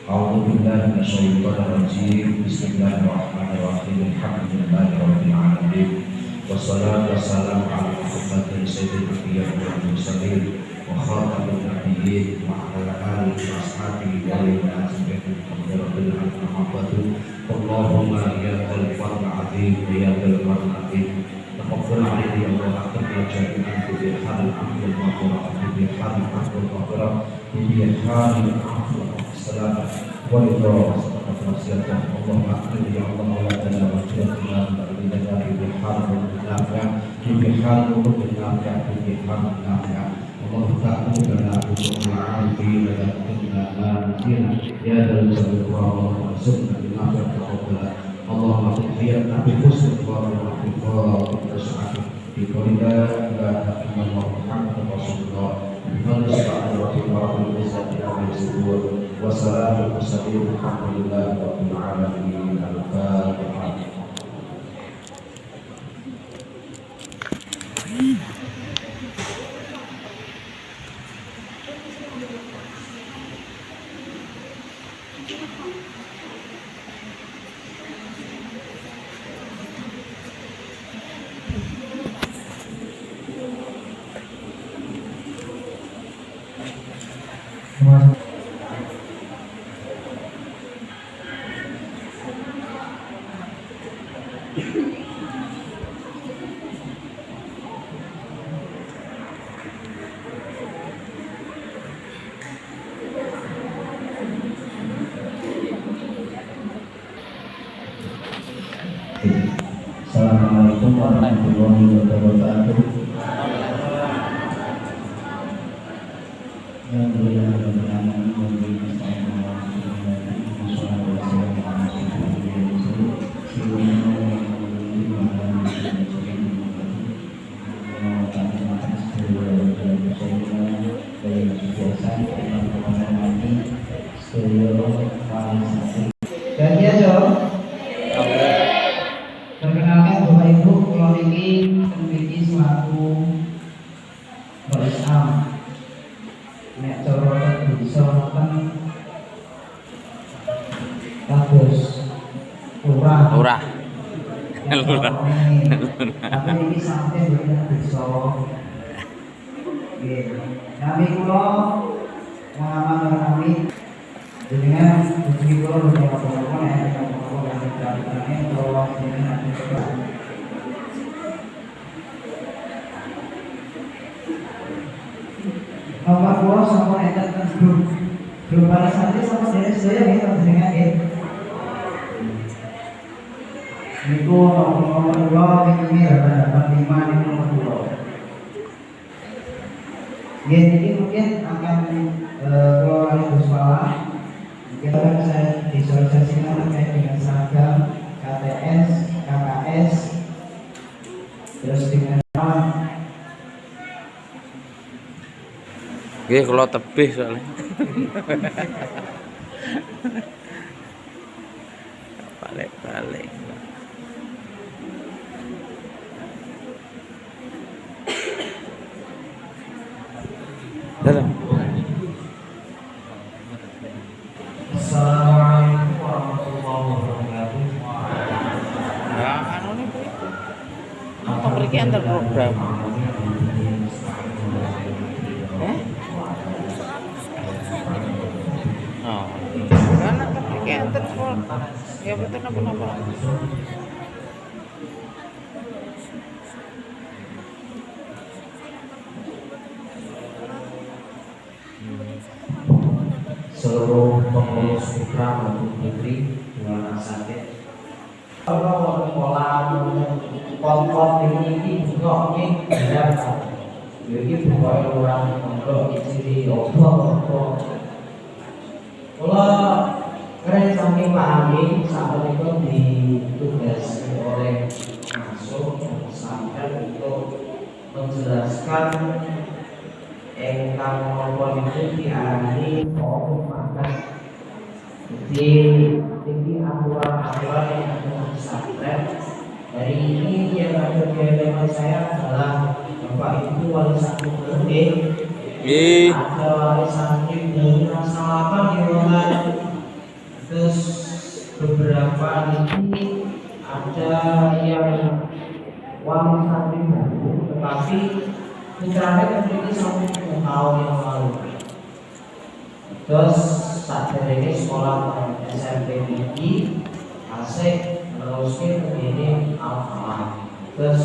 A'udzu billahi minasyaitonir rajim. Bismillahirrahmanirrahim. Alhamdulillahirabbil alamin. Wassalatu wassalamu ala Muhammadin sayyidil anbiya'i wal mursalin wa khatamin nabiyyin wa ala alihi wa ashabihi wa ala rabbil alamin. Allahumma ya dzal fadl azim ya dzal karam azim. Taqabbal alaina ya Allah atamma jami'an bi hadal amrul maghfurah bi hadal amrul maghfurah bi hadal amrul salam wa ridha wasiyatan Allahumma akrim ya Allah wa ta'ala wa jalla bi hadal nafi'a bi hadal nafi'a bi hadal nafi'a Allah ta'ala lana bi al-arifin ya dal jalali wa sunna bi nafi'a Allahumma taqabbal bi husnil khatimah wa sa'ati bi qawlina la ilaha illallah Muhammadur Rasulullah wassalamu alhamdulillahi rabbil alamin. Al-Fatihah. Assalamualaikum warahmatullahi wabarakatuh. Dan ya jawab. Perkenalkan Bapak Ibu, kalau ini memiliki suatu berisam. Nek corotan bisa kan bagus, lurah. Tapi ini sampai benar bisa. Kami kulo mengamalkan kami dengan begitu beberapa pokok yang dikatakan bahwa dengan nomor dua sama edat grup pada saat sama dari saya kita dengan itu nomor dua ini dapat 5 di nomor dua. Jadi mungkin akan keluar bersuara. Kita bisa visualisasikan terkait dengan seragam, KTS, KKS, terus dengan Oke, kalau tebih soalnya. Balik. Dalam. Assalamualaikum warahmatullahi wabarakatuh. Ya, anu nih itu. Apa beri antar program? Oh, karena kan beri antar program. Ya betul apa-apa. Seluruh pengurus putra maupun putri dengan sakit. Kalau pola kompor ini juga ini berapa? Jadi bukan orang untuk isi obat. Kalau keren saking pahami saat itu ditugasi oleh masuk sampai untuk menjelaskan engkang kompor itu diarani fokus makan. Jadi ini aturan-aturan yang ada di pesantren. Hari ini yang ada di hadapan saya adalah Bapak Ibu Wali Santri Berhenti. Ada Wali Santri dari Nasional di Roland putranya memiliki sampai 2 tahun yang lalu. Terus saat ini sekolah SMP tinggi asik terusnya begini alhamdulillah. Terus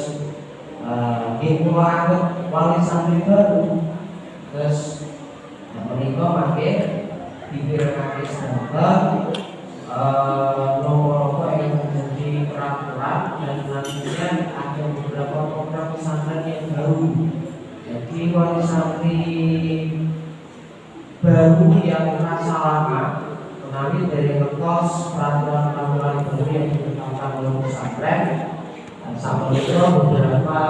ibu aku wali santri baru. Terus menikah pakai bibir kaki sebentar nomor yang menjadi peraturan dan nantinya ada beberapa program pesantren yang baru. Jadi wali santri baru yang merasa lama mengambil dari kertas peraturan-peraturan baru yang ditetapkan oleh pesantren dan sama itu beberapa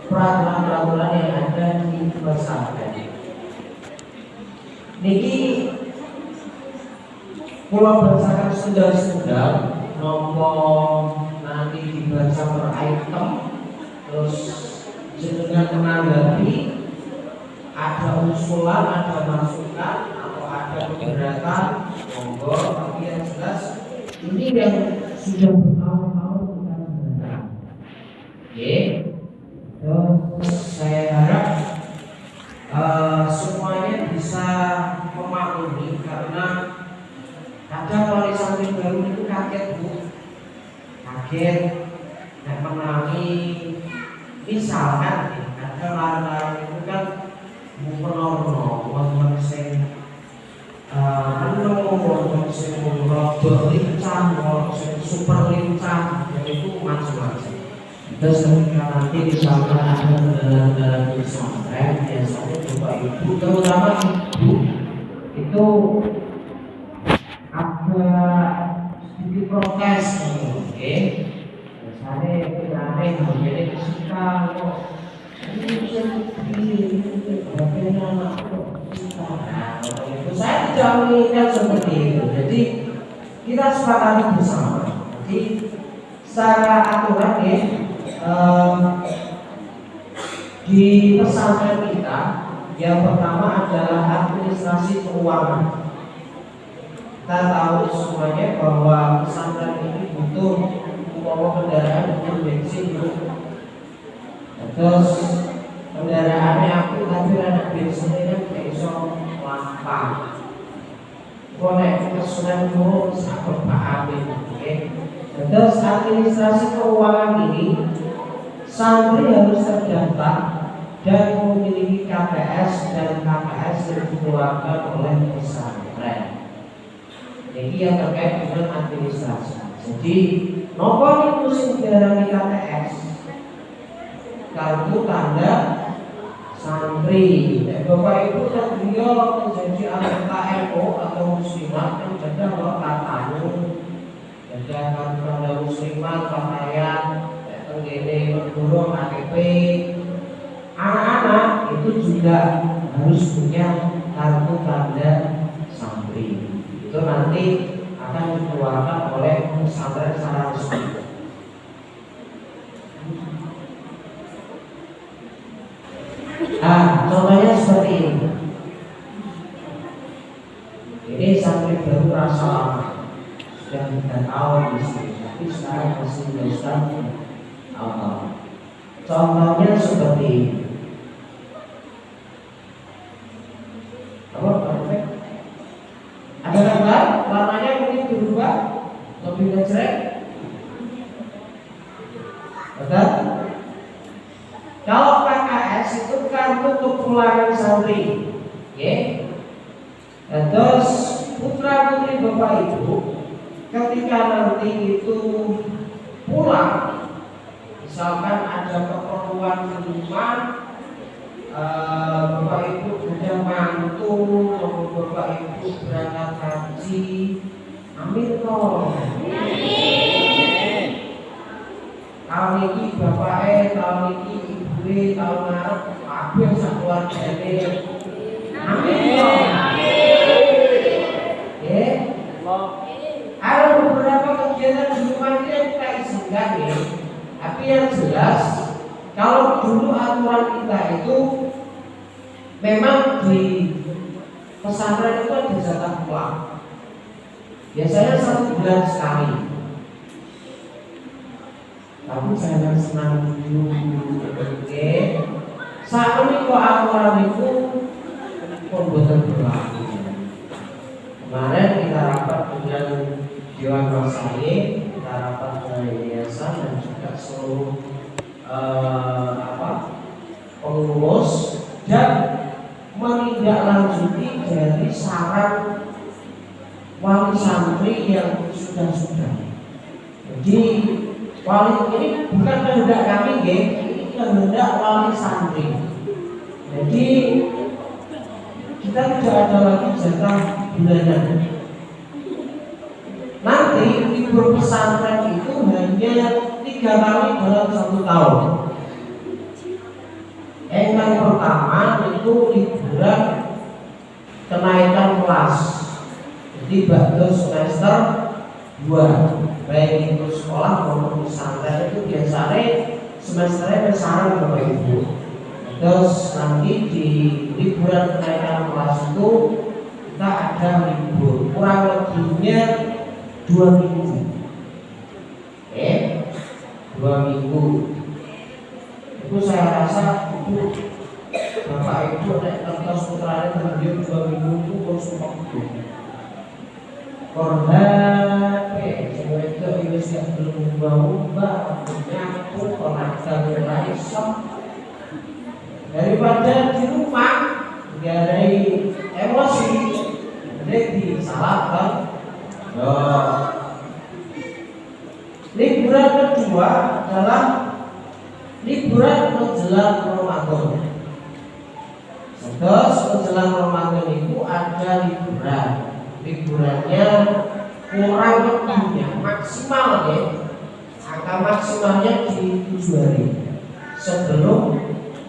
peraturan-peraturan yang ada di pesantren. Niki pulau berdasarkan sudah nomor nanti dibaca per item, terus jenengan menanggapi ada usulan, ada masukan atau ada keberatan, monggo. Tapi yang jelas ini yang sudah bertahun-tahun kita gunakan. Oke, terus saya harap semuanya bisa memaklumi karena kadang wali santri baru itu kaget bu, kaget dan mengalami misalkan kadang lari-lari itu kan bukan teman-teman sing teman sing rodok lincah, sing super lincah, itu macam-macam. Terus ketika nanti misalkan ada kendaraan-kendaraan pesantren, biasanya bapak ibu, terutama ibu itu agak sedikit protes, oke? Misalnya kita menjadi kesukaan kok. Saya tidak menginginkan seperti itu. Jadi kita sepakati bersama. Jadi secara aturan ya, di pesantren kita yang pertama adalah administrasi keuangan. Kita tahu semuanya bahwa pesantren ini butuh membawa kendaraan untuk bensin. Terus kendaraannya aku tapi anak bensinnya kan tidak bisa lampang. Boleh kesulitan dulu sampai Pak Amin, oke? Terus administrasi keuangan ini santri harus terdaftar dan memiliki KPS dan KPS yang dikeluarkan oleh pesantren. Jadi yang terkait dengan administrasi. Jadi nomor itu menjalani KPS, kartu tanda santri. Dan Bapak Ibu dan beliau menjadi anggota NU atau muslimat yang ada katanya, ada kartu tanda muslimat, pakaian, tenggene, guru, KTP. Anak-anak itu juga harus punya kartu tanda santri. Itu nanti akan dikeluarkan oleh pesantren secara resmi. Contohnya seperti ini. Ini santri baru rasa lama, sudah 3 tahun di sini, tapi sekarang masih belajar. Contohnya seperti ini. Ada gambar, warnanya mungkin berubah, lebih ngejreng. Betul? Kalau KKS itu kartu kepulangan santri, ya. Terus putra putri bapak ibu, ketika nanti itu pulang, misalkan ada keperluan di rumah, bapak ibu punya mantu, bapak ibu berangkat haji, amin toh. Tahun ini bapaknya, tahun ini ibunya, tahun ngarep kabeh sak keluargane. Amin toh. Ya. Ada beberapa kegiatan di rumah ini yang kita izinkan ya. Tapi yang jelas, kalau dulu aturan kita itu memang di pesantren itu ada jatah pulang. Biasanya 1 bulan sekali. tapi jangan senang dulu. Oke, saat ini kok aturan itu pembuatan berlaku. Kemarin kita rapat dengan Dewan Masjid, kita rapat dengan yayasan dan juga seluruh pengurus dan menindaklanjuti dari saran wali santri yang sudah. Jadi wali ini bukan kehendak kami, ini kehendak wali santri. Jadi kita tidak ada lagi jatah bulanan. Nanti libur pesantren itu hanya 3 kali dalam 1 tahun. Yang pertama itu liburan kenaikan kelas. Jadi baru semester 2, baik itu sekolah maupun pesantren itu biasanya semesternya besaran Bapak Ibu. Terus nanti di liburan kenaikan kelas itu kita ada libur kurang lebihnya 2 minggu. 2 minggu. Itu saya rasa itu Bapak Ibu nek kertas putrane terdiam 2 minggu itu kursus waktu. Korban, semua itu wis gak belum ubah, nyapu, olahraga mulai sok. Daripada di rumah garai emosi, jadi disalahkan. Liburan kedua adalah liburan menjelang Ramadan. Terus menjelang Ramadan itu ada liburannya kurang lebihnya maksimal ya, angka maksimalnya di 7 hari sebelum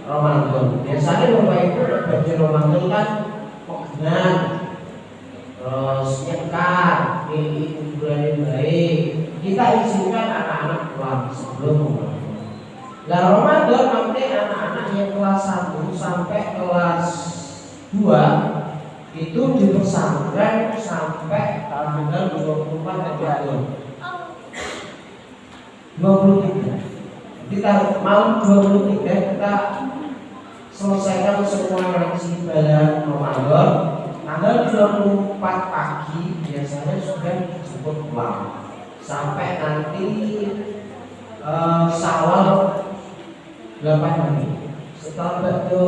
Ramadan. Biasanya Bapak Ibu bagi Ramadan kan pegangan, terus nyekat, pilih liburan yang baik. Kita izinkan anak-anak pulang sebelum Ramadan. Nah Ramadan nanti anak-anak yang kelas 1 sampai kelas 2 itu di pesantren sampai tanggal 24 Ramadan 23. Kita malam 23 kita selesaikan semua ngaji balapan Ramadan. Tanggal 24 pagi biasanya sudah dijemput pulang sampai nanti Syawal 8 hari. Setelah itu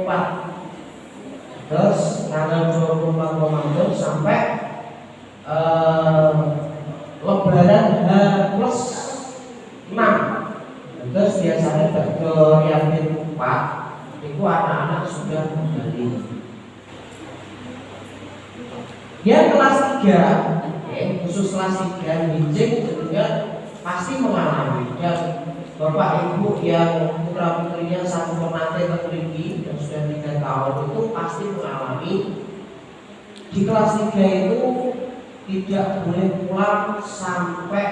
4. Terus tanggal 24 Ramadan sampai Lebaran H+6. Terus biasanya ke Yamin 4 itu anak-anak sudah kembali. Dia kelas 3, khusus kelas 3 hijing juga pasti mengalami. Dan Bapak Ibu yang putra putrinya satu penante tertinggi yang sudah 3 tahun itu pasti mengalami di kelas 3 itu tidak boleh pulang sampai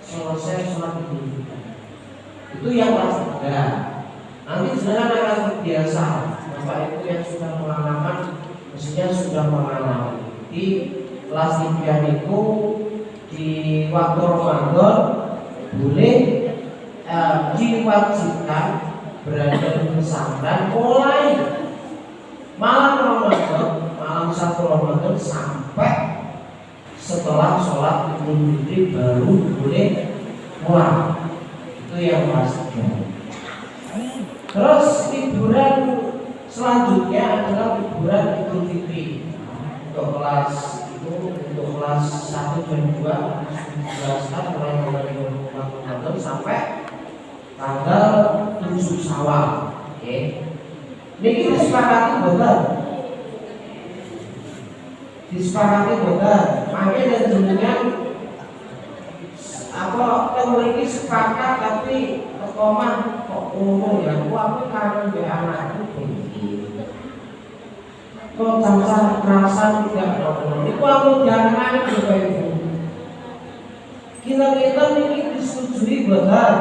selesai sholat Idul. Itu yang kelas 3. Nanti jenengan akan terbiasa. Bapak Ibu yang sudah mengalami mestinya sudah mengalami di kelas 3 itu di waktu Ramadan boleh diwajibkan berada di pesantren mulai malam Ramadan, malam 1 Ramadan sampai setelah sholat Idul Fitri baru boleh pulang. Itu yang kelas 3. Terus liburan selanjutnya adalah liburan Idul Fitri. Untuk kelas 1 dan 2 dijelaskan mulai tanggal 24 Ramadan sampai tanggal 7 Syawal. Ini kita sepakati betul. Disepakati betul. Makanya dan jenengan memiliki sepakat tapi kekomah kok umum ya. Aku kangen be anakku begini. Kok jangan kerasan tidak ngomong. Itu aku jangan juga itu. Kita ini disetujui betul.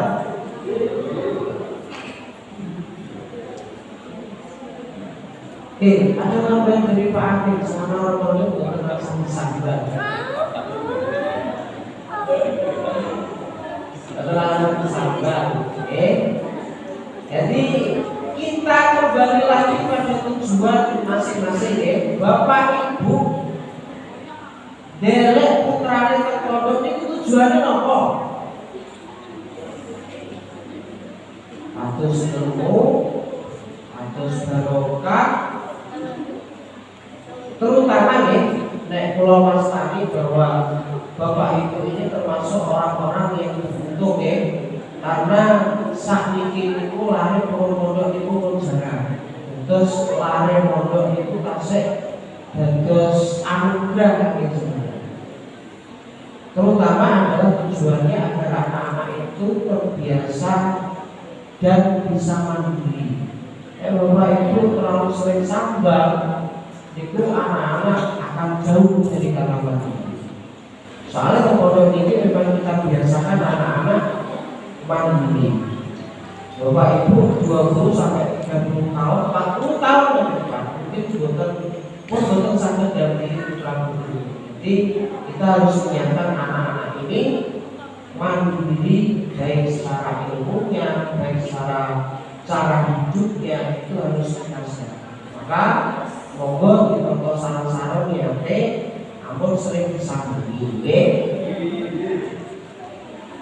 Ada tambahan dari Pak Amin sama orang-orang yang tidak sama sahabat. Adalah anak sahabat. bapak ibu delek putrane teng pondok niku tujuane napa? Atus ilmu, atus barokah, terutama nih, nek kula wastani bahwa bapak ibu ini termasuk orang-orang yang beruntung ya, karena sakniki niku lare pondok niku pun jarang. Terus lare pondok niku tasik dados anugerah gitu. Terutama adalah tujuannya agar anak-anak itu terbiasa dan bisa mandiri. Bapak ibu terlalu sering sambal, itu anak-anak akan jauh dari kata mandiri. Soalnya pondok ini memang kita biasakan anak-anak mandiri. Bapak ibu 20 sampai 30 tahun, 40 tahun ke depan mungkin boten sampai dari putra putri. Jadi kita harus menyiapkan anak-anak ini mandiri, baik secara ilmunya, baik secara cara hidupnya itu harus kita siapkan. Maka monggo ditonton saran-saran ya ampun sering disambut.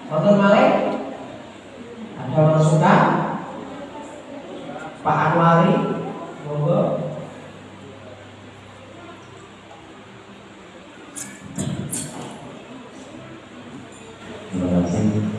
Wonten malih ada masukan Pak Anwari, monggo. Terima kasih.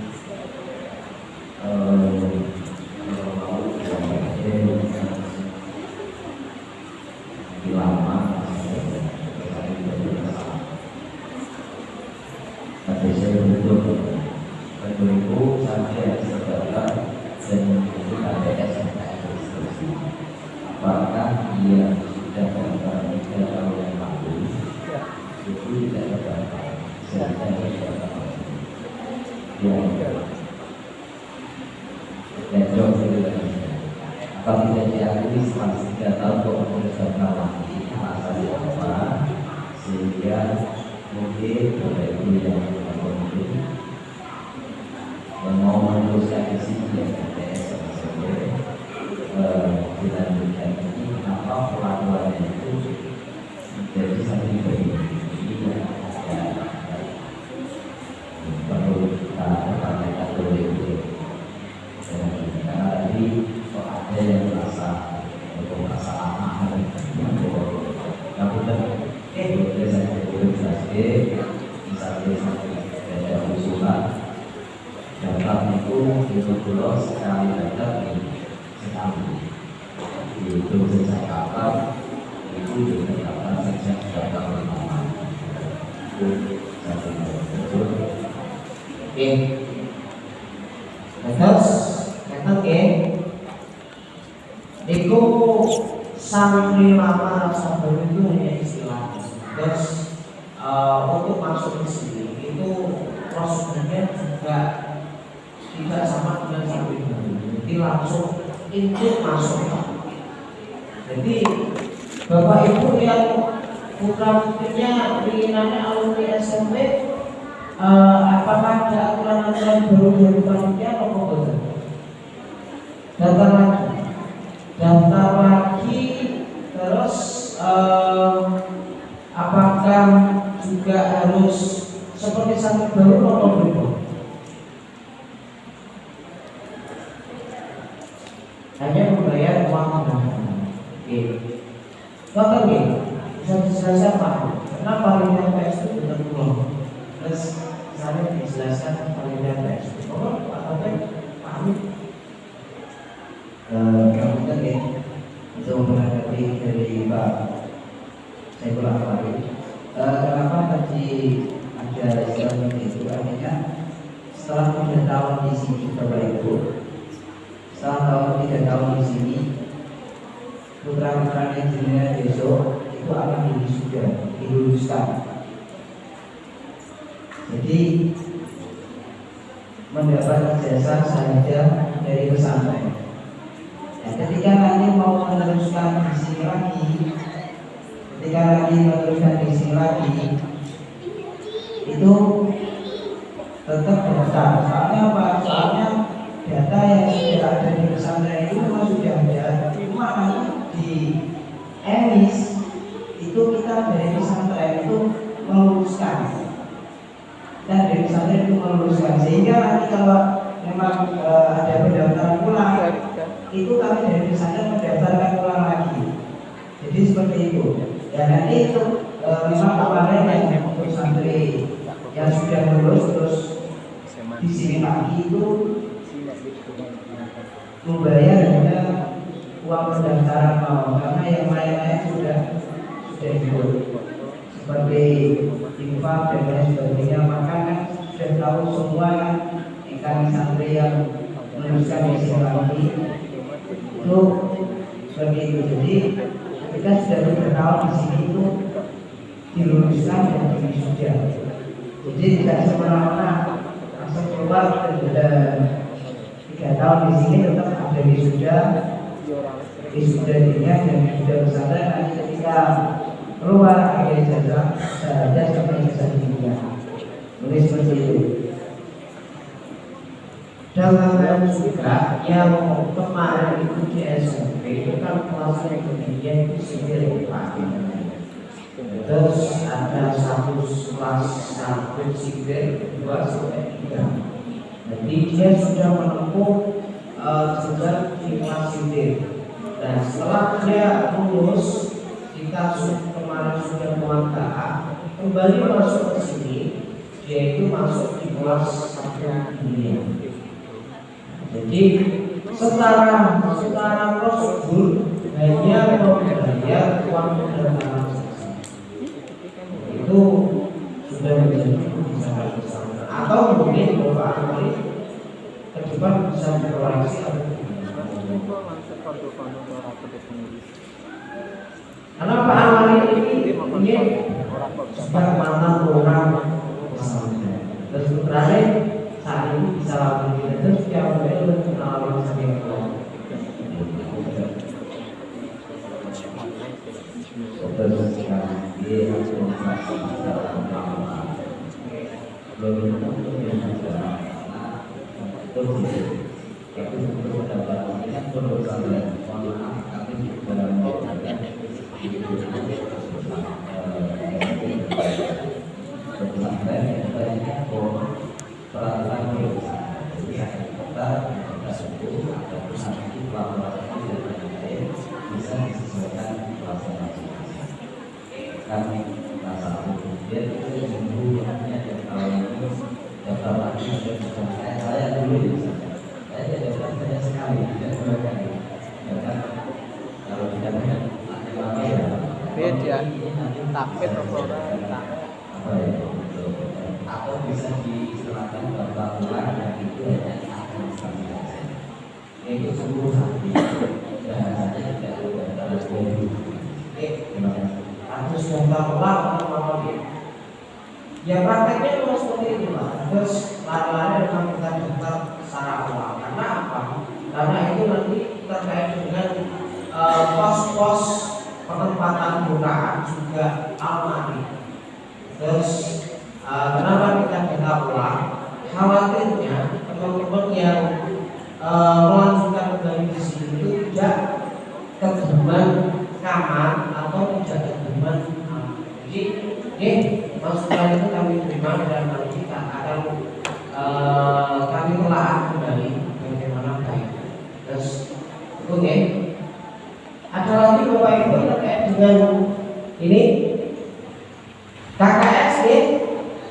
Apakah dia sudah berapa 3 tahun yang lalu itu tidak berapa dan jauh kalau tidak diakui setelah 3 tahun kok berapa lagi alasannya apa sehingga mungkin Bapak Ibu yang mungkin yang mau meneruskan di sini ya PTS dilanjutkan ini apa pelakuannya itu menjadi satu bayi ini yang perlu kita sampaikan dulu karena tadi kok ada yang merasa aman yang benar boleh saya jelas misalnya ada usulan dapat itu pulau sekali dapat sekali itu sejak kapan itu juga kapan sejak datang pertama itu satu betul. Oke, terus oke, itu santri lama rasa baru itu hanya istilah. Terus untuk masuk di sini itu prosedurnya juga tidak sama dengan santri baru. Jadi langsung intip masuk. Jadi Bapak Ibu yang putra putrinya keinginannya alumni SMP, apakah ada aturan-aturan baru dari panitia atau tidak? Daftar lagi, terus apakah juga harus seperti santri baru atau belum? Hanya membayar uang tambahan. Oke, dokter bisa dijelaskan Pak, kenapa panitia PS itu benar belum? Terus saya dijelaskan panitia PS. Oh, Pak Dokter, Pak Amit. Kemudian ya, itu menanggapi dari Pak Saiful Anwar. Kenapa tadi ada istilah itu? Artinya setelah 3 tahun di sini Bapak Ibu, setelah 3 tahun di sini, putra-putra yang besok itu akan diluluskan. Jadi mendapat ijazah sarjana dari pesantren. Ketika nanti mau meneruskan di sini lagi, itu tetap daftar. Soalnya apa? Soalnya data yang sudah ada di pesantren itu memang sudah ada, cuma nanti di emis itu kita dari pesantren itu meluruskan, dan dari pesantren itu meluruskan, sehingga nanti kalau memang ada pendaftaran ulang, itu kami dari pesantren mendaftarkan ulang lagi. Jadi seperti itu. Dan nanti itu memang kemarin yang untuk santri yang sudah lulus terus di sini pagi itu membayar hanya uang pendaftaran mau, karena yang lain-lain sudah ikut seperti infak dan lain sebagainya. Maka kan sudah tahu semua kan ikan santri yang meneruskan di sini pagi itu seperti itu. Jadi kita sudah bertahun di sini itu diluluskan dan sudah. Jadi tidak semena-mena langsung keluar dan sudah 3 tahun di sini, tetap ada wisudanya dan sudah bersama. Nanti ketika keluar ada ijazah saja sampai ijazah juga. Boleh seperti itu. Dan juga yang kemarin itu di SMP itu kan kelasnya kemudian itu sendiri Pak. Terus ada satu kelas satu sipil 2 sampai 3. Jadi dia sudah menempuh jenjang di kelas sipil. Dan setelah dia lulus, kita kemarin sudah muamalah, kembali masuk ke sini, dia itu masuk di kelas 1 dunia. Jadi secara prosedur hanya membayar uang pendaftaran itu sudah menjadi kebijakan bersama. Atau mungkin Bapak Amri ke depan bisa berkoreksi karena Pak Amri ini sebagai mantan orang pesantren. Terus terakhir saat ini bisa lakukan terus yang lebih mengalami sakit kuat. Takbir atau bisa diistilahkan bahwa Quran yang itu hanya administrasi saja, yaitu 10 hari bahasanya tidak ada harus daftar ulang atau ya prakteknya cuma seperti itu lah. Terus lari-lari dengan kita daftar secara ulang. Karena apa? Karena itu nanti terkait dengan pos-pos penempatan bukaan juga almari. Terus kenapa kita daftar ulang? Khawatirnya teman-teman yang melanjutkan kembali di sini itu tidak ketemuan kamar atau tidak ketemuan. Jadi masukan itu kami terima dan nanti akan kami telah kembali bagaimana baik. Terus oke. Ada lagi Bapak Ibu terkait dengan ini KKS ya.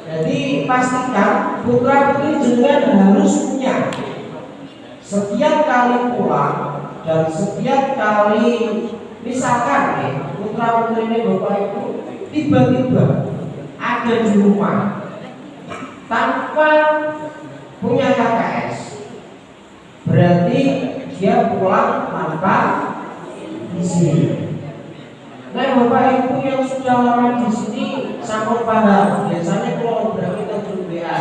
Jadi pastikan putra putri jenengan harus punya setiap kali pulang dan setiap kali misalkan ya putra putri ini Bapak Ibu tiba-tiba ada di rumah tanpa punya KKS, berarti dia pulang tanpa izin. Nah Bapak Ibu yang sudah lama di sini sama paham, biasanya kalau kita berbeda.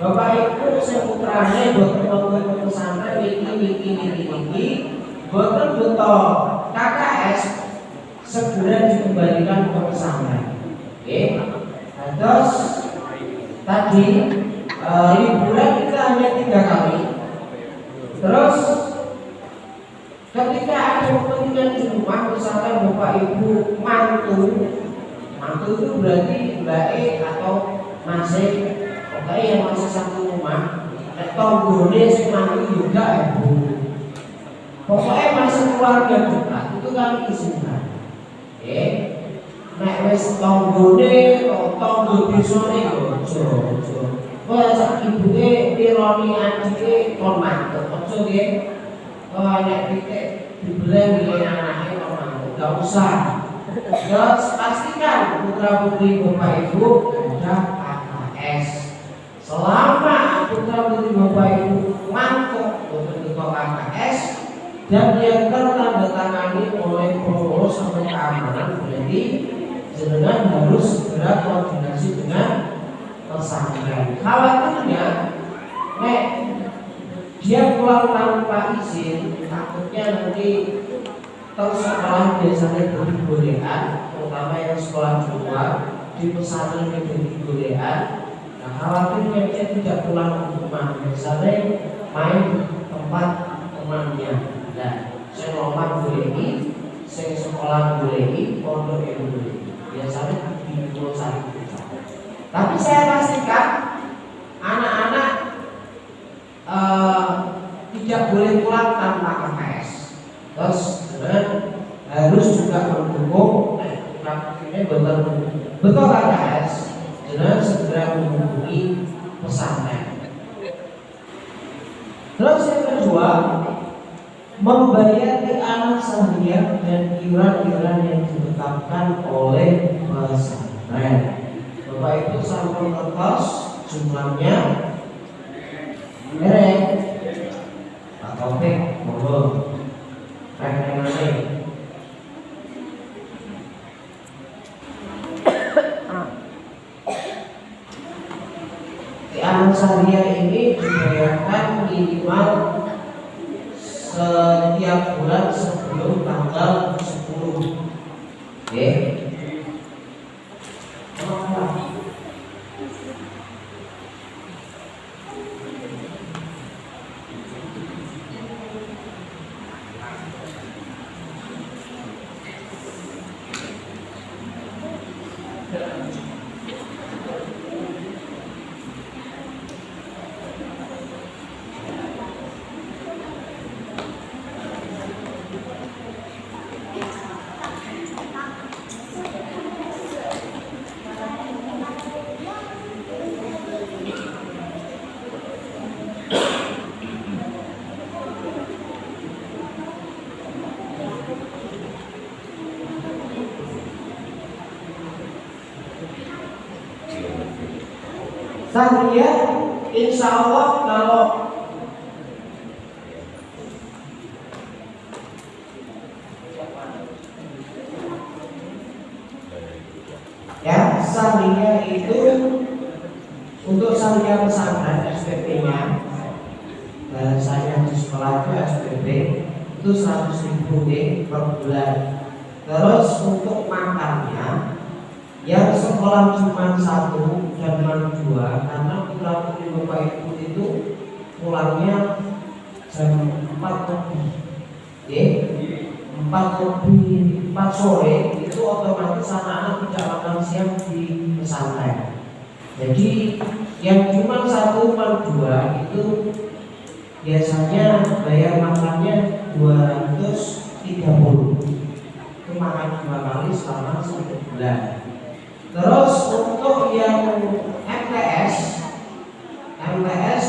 Bapak Ibu seputranya buat teman-teman pesantren ini, buat betul KKS segera dikembalikan ke pesantren. Oke. Nah, terus tadi liburan kita hanya 3 kali. Terus ketika ada kepentingan di rumah, misalkan Bapak Ibu mantu mantu itu berarti mbak E atau masih pokoknya yang masih satu rumah. Tonggone sing mantu juga ibu. Pokoknya masih keluarga dekat itu kami izinkan. Nek wis tonggone tonggo desane ojo. Kok sak ibuke pironi adike kon mantu. Ojo nggih. Nek titik dibeleng milih anake kon mantu. Enggak usah. Terus pastikan putra putri bapak ibu ada KKS. Selama putra putri bapak ibu mantap untuk KKS dan yang tertandatangani oleh pengurus sampai keamanan, berarti jenengan harus segera koordinasi dengan pesantren. Khawatirnya, nek dia pulang tanpa izin, takutnya nanti terus sekolah biasanya boleh-bolehan, terutama yang sekolah juga di pesantren yang boleh-bolehan. Nah, khawatirnya dia tidak pulang ke rumah, biasanya main di tempat temannya. Nah, saya lompat bolehi, saya sekolah bolehi, pondok yang bolehi. Biasanya di Pulau Sari. Tapi saya pastikan anak-anak tidak boleh pulang tanpa KKS. Terus harus juga mendukung ini betul KKS. Jangan segera menghubungi pesantren. Terus yang kedua, membayar anak sahriah dan iuran-iuran yang ditetapkan oleh pesantren. Bapak Ibu sampun kertas jumlahnya. Pak Taufik, monggo. Rekeningane. Anak sahriah ini dibayarkan minimal setiap bulan sebelum tanggal 10. Oke. Sahriah insya Allah kalau ya sahriah itu untuk sahriah pesantren SPP-nya bahasanya di sekolah itu SPP itu 100.000 per bulan. Terus untuk makannya yang sekolah cuma 1 dan 2 karena putra putri bapak ibu itu pulangnya jam 4 lebih, 4 sore itu otomatis anak-anak tidak makan siang di pesantren. Jadi yang cuma 1 per 2 itu biasanya bayar makannya 230. Itu makan 2 kali selama 1 bulan. Terus untuk yang MTS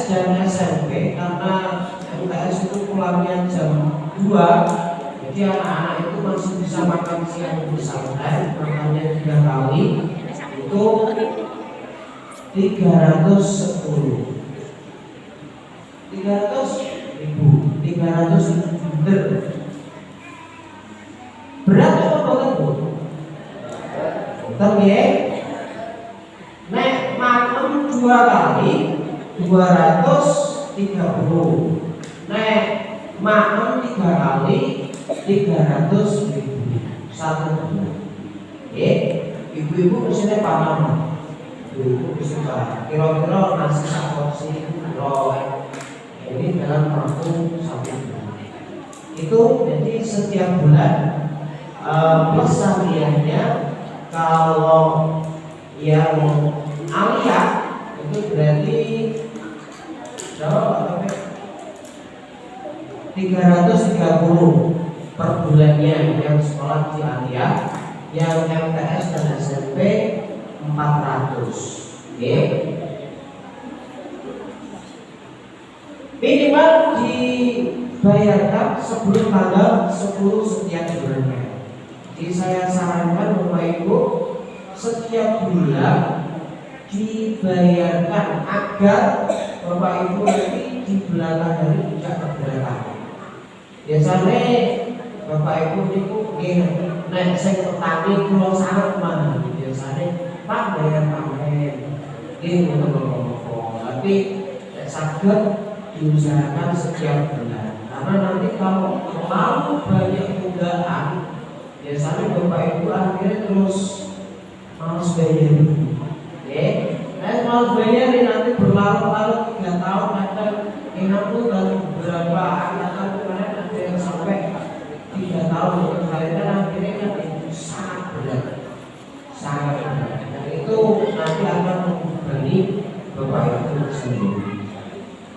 dan SMP, karena MTS itu pulangnya jam 2, jadi anak-anak itu masih bisa makan siang di pesantren, makannya 3 kali, itu 310.000. 300.000 berat apa betul? Betul ya? Nek makan 2 kali 230. Nek makan 3 kali 300.000 satu bulan. Ibu-ibu mestinya paham. Ibu bisa kira-kira nasi saporsi ini dalam waktu 1 bulan. Itu jadi setiap bulan pesahriahnya kalau yang aliyah itu berarti berapa? 330 per bulannya yang sekolah di aliyah, yang MTS dan SMP 400. Oke. Minimal dibayarkan sebelum tanggal 10 setiap bulannya. Jadi saya sarankan Bapak Ibu setiap bulan dibayarkan agar Bapak Ibu nanti di belakang hari tidak keberatan. Biasanya Bapak Ibu itu nek sing petani kula sangat mana biasanya Pak bayar panen ini tapi saged diusahakan setiap bulan, karena nanti kalau terlalu banyak tunggakan biasanya Bapak Ibu akhirnya terus malas bayar. Malas bayar nanti berlarut-larut 3 tahun, kadang ingatku dan beberapa angkatan kemarin ada yang sampai 3 tahun kalian akhirnya kan itu sangat berat, dan itu nanti akan membebani Bapak Ibu sendiri.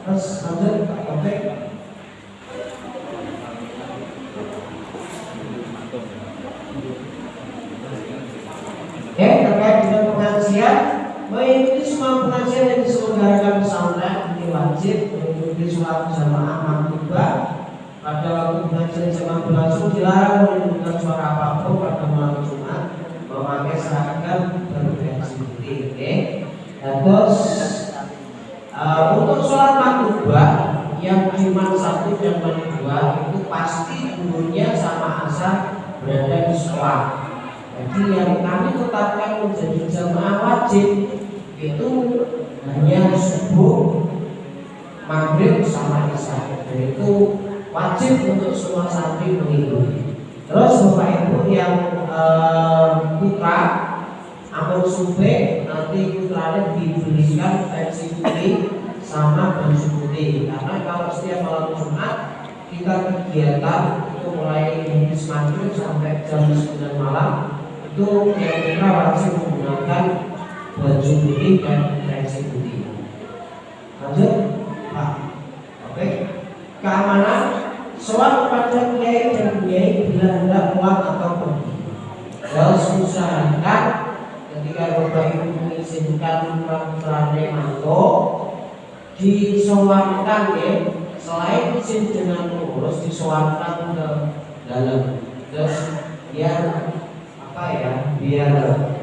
Terus lanjut Pak Taufik. Terkait dengan pengajian, mengikuti semua pengajian yang diselenggarakan pesantren ini wajib mengikuti sholat jamaah maktubah. Pada waktu pengajian jamaah berlangsung dilarang menimbulkan suara apapun pada malam Jumat, memakai seragam bergaris putih. Terus untuk sholat maktubah yang Jumat 1 dan Jumat 2 itu pasti gurunya sama asar berada di sekolah. Jadi yang kami tetapkan menjadi jamaah wajib itu hanya subuh, maghrib sama isya. Dan itu wajib untuk semua santri mengikuti. Terus Bapak Ibu yang putra Amul Sube nanti putranya dibelikan pensi putih sama baju putih, karena kalau setiap malam Jumat kita kegiatan itu mulai habis maghrib sampai jam 9 malam itu yang kita wajib menggunakan baju putih dan pensi putih. Lanjut Pak. Oke. Keamanan, sholat kepada kiai dan kiai bila hendak pulang atau pergi. Harus usahakan ketika Bapak Ibu mengizinkan putranya mantu disowankan ya, selain izin dengan pengurus disowankan ke dalam. Terus biar apa ya, biar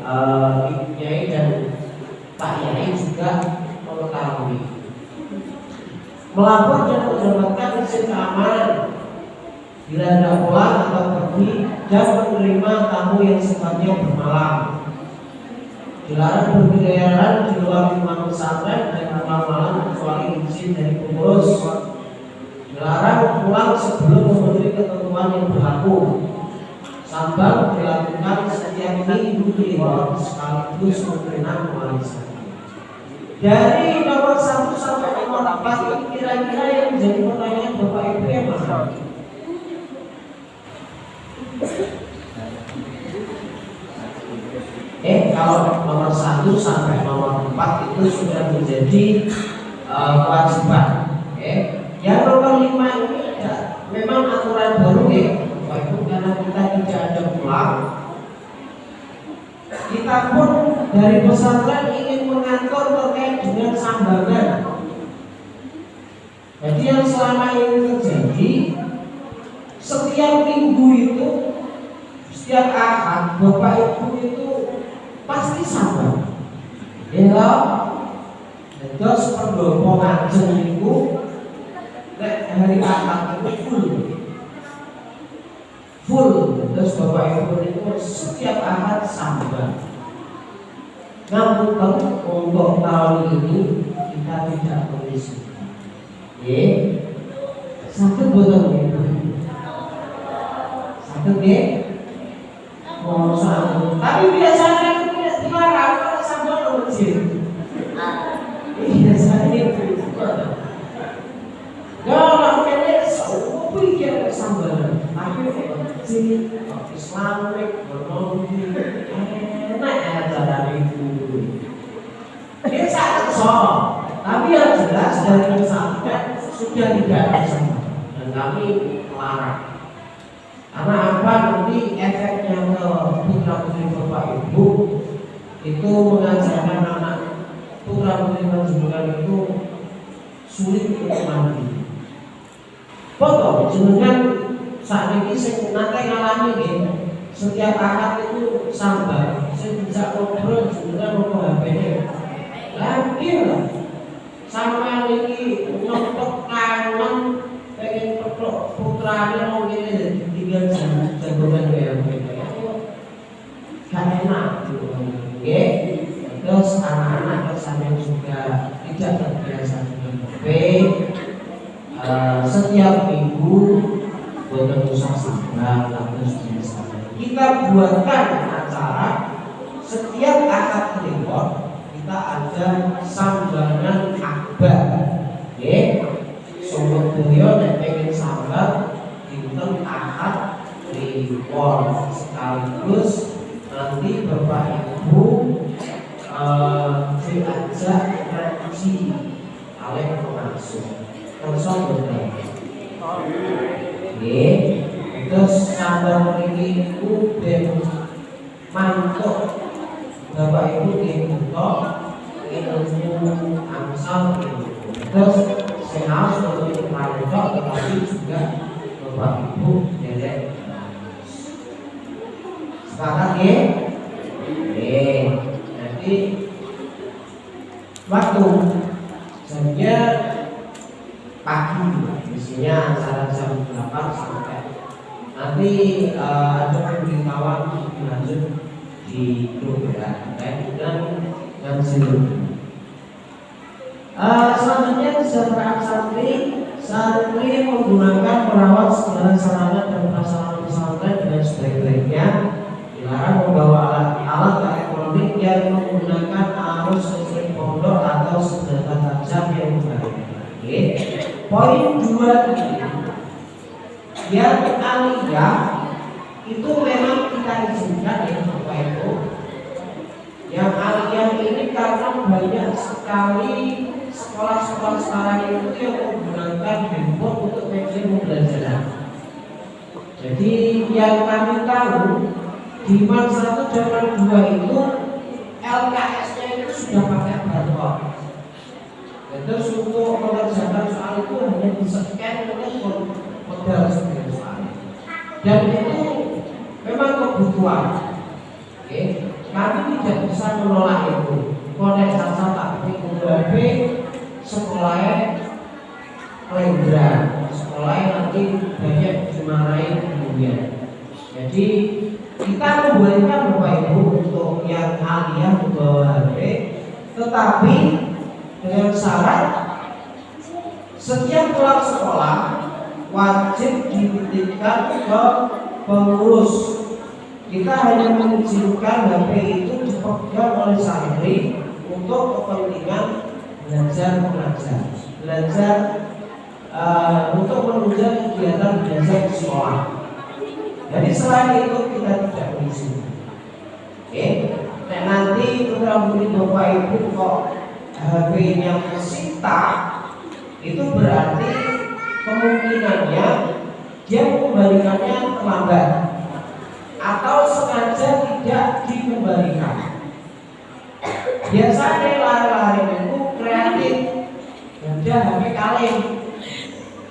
Ibu Nyai dan Pak Nyai juga mengetahui. Melapor dan mendapatkan izin keamanan bila hendak pulang atau pergi dan menerima tamu yang sifatnya bermalam. Dilarang berkeliaran di luar lingkungan pesantren dan malam-malam kecuali izin dari pengurus. Dilarang pulang sebelum memenuhi ketentuan yang berlaku. Sambang dilakukan setiap minggu kliwon sekaligus memberikan warisan. Dari nomor 1 sampai nomor 4 kira-kira yang menjadi pertanyaan Bapak Ibu yang mana? Kalau nomor 1 sampai nomor 4 itu sudah menjadi kewajiban. Yang nomor 5 ini ada memang aturan baru ya, Bapak Ibu, karena kita tidak ada pulang. Kita pun dari pesantren ingin mengatur terkait dengan sambangan. Jadi yang selama ini terjadi setiap minggu itu, setiap Ahad Bapak Ibu itu pasti sambang. Ya, terus pendopo ngajeng itu hari Ahad itu full. Terus Bapak Ibu itu setiap Ahad sambang. Namun untuk tahun ini kita tidak mengisi. Sakit betul ya? Sakit ya? Mau sakit. Tapi biasanya dilarang kalau sambal masjid. Biasanya itu. Kalau kayaknya semua pikir sambal, tapi masjid Islamik bernomi jelas dari pesantren sudah tidak bisa dan kami melarang. Karena apa, nanti efeknya ke putra putri bapak ibu itu mengajarkan anak putra putri panjenengan itu sulit untuk mandi. Foto jenengan saat ini sing nate ngalami nggih, setiap akad itu sambar, sing bisa ngobrol jenengan ngono HP-ne. Lagi lah. Sampai ini nyontok kangen pengen petok putranya mau gini tinggal jagoan kayak gak enak gitu. Oke, terus anak-anak kesannya juga tidak terbiasa dengan HP. Setiap minggu buat usah sambar terus biasa. Kita buatkan acara setiap akad kliwon kita ada sambaran akbar. Oke, sobat beliau yang pengen sambar dinten akad kliwon sekaligus nanti bapak ibu diajak ngaji oleh pengasuh. Konsol betul. Oke, terus sambar ini itu ben mantuk bapak ibu dibuka ilmu angsal itu. Terus saya harus untuk mantuk, tetapi juga bapak ibu derek. Sepakat ya? Oke, jadi waktu jamnya pagi, isinya antara jam 8 sampai nanti ada pemberitahuan lanjut di grup ya, dan seluruh. Selanjutnya kesejahteraan santri menggunakan merawat segala sarana dan prasarana pesantren dengan sebaik-baiknya. Dilarang membawa alat elektronik yang menggunakan arus listrik pondok atau senjata tajam yang membahayakan. Poin 2 ini yang aliyah itu memang kita izinkan ya Bapak Ibu. Yang aliyah ini karena banyak sekali sekolah-sekolah sekarang itu yang menggunakan handphone untuk media pembelajaran. Jadi yang kami tahu di MAN 1 dan MAN 2 itu LKS-nya itu sudah pakai barcode. Terus untuk mengerjakan soal itu hanya di-scan oleh modal soal. Dan itu memang kebutuhan. Oke, kami tidak bisa menolak itu. Konek cacat tapi HP sekolahnya lendra, sekolahnya nanti banyak dimarahin kemudian. Jadi kita membolehkan Bapak Ibu untuk yang aliyah membawa HP, tetapi dengan syarat setiap pulang sekolah wajib dititipkan ke pengurus. Kita hanya mengizinkan HP itu dipegang oleh santri untuk kepentingan belajar mengajar, belajar untuk menunjang kegiatan belajar di sekolah. Jadi selain itu kita tidak mengizinkan. Oke, nah nanti putra-putri Bapak Ibu kok HP-nya tersita, itu berarti kemungkinannya dia mengembalikannya terlambat atau sengaja tidak dikembalikan. Biasanya lari-lari itu kreatif, ada HP kaleng,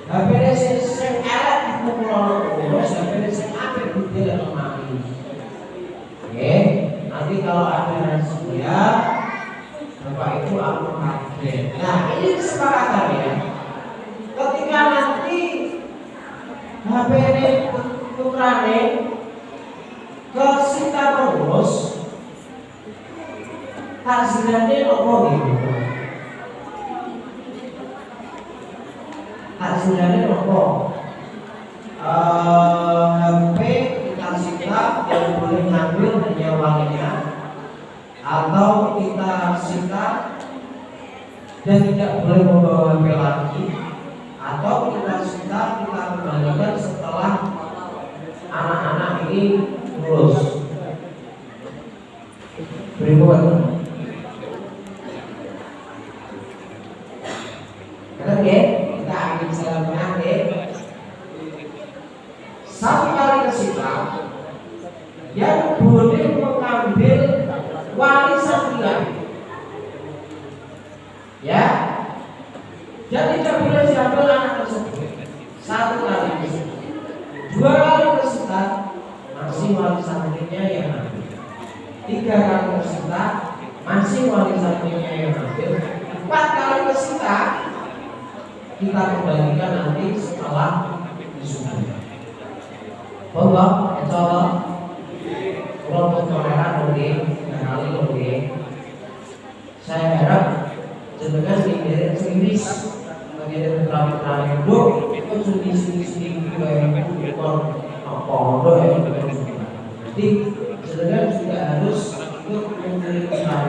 HP-nya sing elek dipukul terus, HP-nya sing apik didelok lemari. Oke, nanti kalau ada rahasia Bapak Ibu akan kaget. Nah, ini kesepakatan ya. Ketika nanti HP ini putrane ke sita pengurus, takzirannya apa gitu? Takzirannya apa? HP kita sita yang boleh ngambil hanya walinya, atau kita sita dan tidak boleh membawa HP lagi, atau kita sita kita kembalikan setelah anak-anak ini lulus. Berikut wali satria, ya, dan tidak boleh diambil anak tersebut. 1 kali kesita, 2 kali kesita masih wali satrinya yang ambil, 3 kali kesita masih wali satrinya yang ambil, 4 kali kesita kita kembalikan nanti setelah disudah. Allah, insyaallah. Kalau toleran oke, kali oke. Saya harap jenengan dilihat serius bagian putra-putra hidup itu sini apa ya. Jadi jenengan juga harus ikut memberi pesan.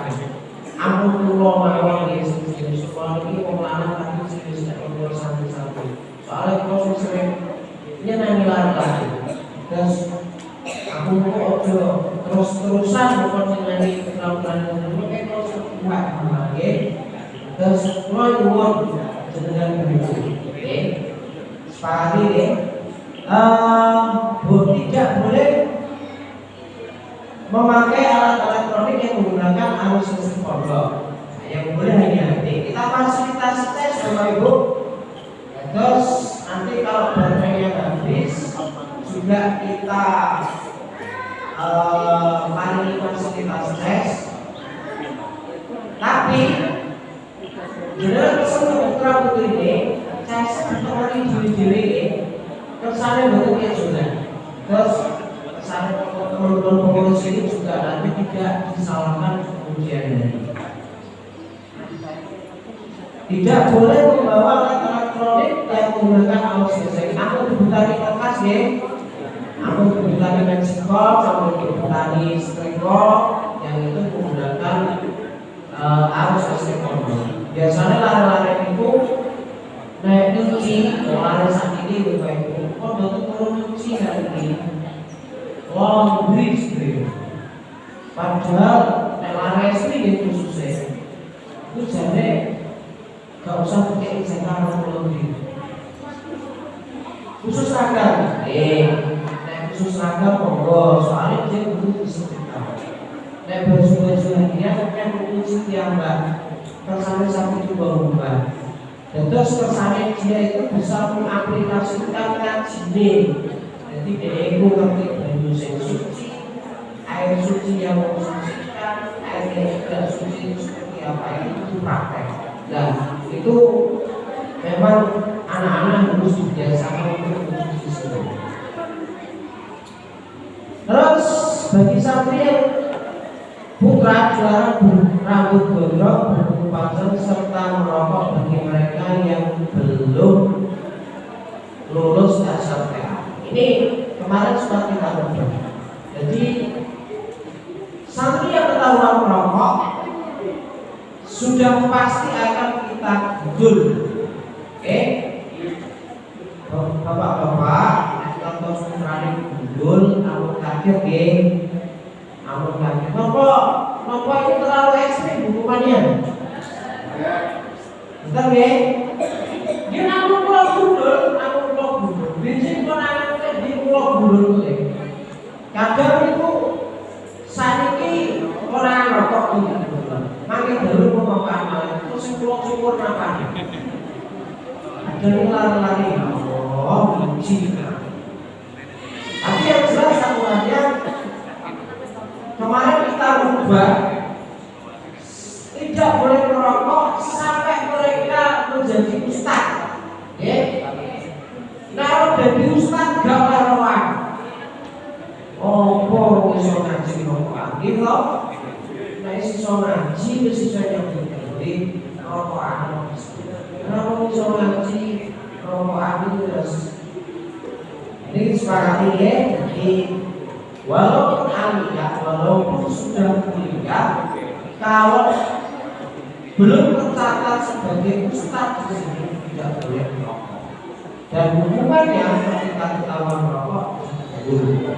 Ampun kula mawon nggih serius sekolah iki wong lanang tapi serius nek umur satu-satu. Soalnya kalau sering nyenangi lanang. Terus aku ojo terus-terusan bukan nyenangi keterampilan dulu terus buat nggih. Terus kula nyuwun jenengan begitu. Nggih. Sepakati nggih. Tidak boleh memakai alat elektronik yang menggunakan arus listrik pondok. Yang boleh hanya kita fasilitasi tes Bapak Ibu. Terus nanti kalau baterainya habis juga kita paringi fasilitas tes. Tapi jenengan pesen putra putri ini tes untuk diri kesannya betul ya sudah. Terus teman-teman pengurus ini juga nanti tidak disalahkan ujian ini. Tidak boleh membawa alat elektronik yang menggunakan arus listrik. Aku dibutani kertas ya, aku dibutani pensikop, aku dibutani striko yang itu menggunakan arus listrik pondok. Biasanya lari-lari itu naik nyuci, lari saat ini Bapak Ibu, pondok itu turun nyuci hari ini. Laundry stream. Padahal lari stream itu khususnya itu jadi gak usah pakai ijazah laundry. Khusus seragam, khusus seragam monggo, soalnya dia butuh disetrika. Nek baju-baju dia kan mencuci tiang mbak, kersane sampai itu berubah. Dan terus kersane dia itu bisa mengaplikasikan kajian. Jadi dia itu ngerti baju suci, air suci yang mensucikan, air yang tidak suci seperti apa itu praktek. Dan itu memang anak-anak harus dibiasakan untuk mencuci sendiri. Terus bagi santri yang putra dilarang berambut gondrong, berkuku panjang serta merokok bagi mereka yang belum lulus SMP. Ini kemarin sudah kita ngobrol. Jadi santri yang ketahuan merokok sudah pasti akan kita gundul. Oke? Bapak-bapak, contoh putrane gundul, amun kaget nggih. Amun kaget. Napa itu terlalu ekstrim hukumannya? Betul nggih? Dia amun kula gundul. Biasanya orang di pulau gundul nggih. Kadang itu saniki orang rokok iki. Mangke dulu pemakan malah terus syukur napa. Ada lari-lari benci. Tapi yang jelas aturannya kemarin kita rubah tidak boleh merokok sampai mereka menjadi ustaz. Kalau jadi ustaz gak oleh rohan. Oh, iso ngaji rokokan gitu. Nek iso ngaji wis iso nyebut rokokan. Kalau iso ngaji rokokan itu terus. Ini sepakati ya. Jadi walaupun aliyah, walaupun sudah kuliah, kalau belum tercatat sebagai ustaz di sini tidak boleh merokok. Dan hukumannya ketika ketahuan merokok dulu.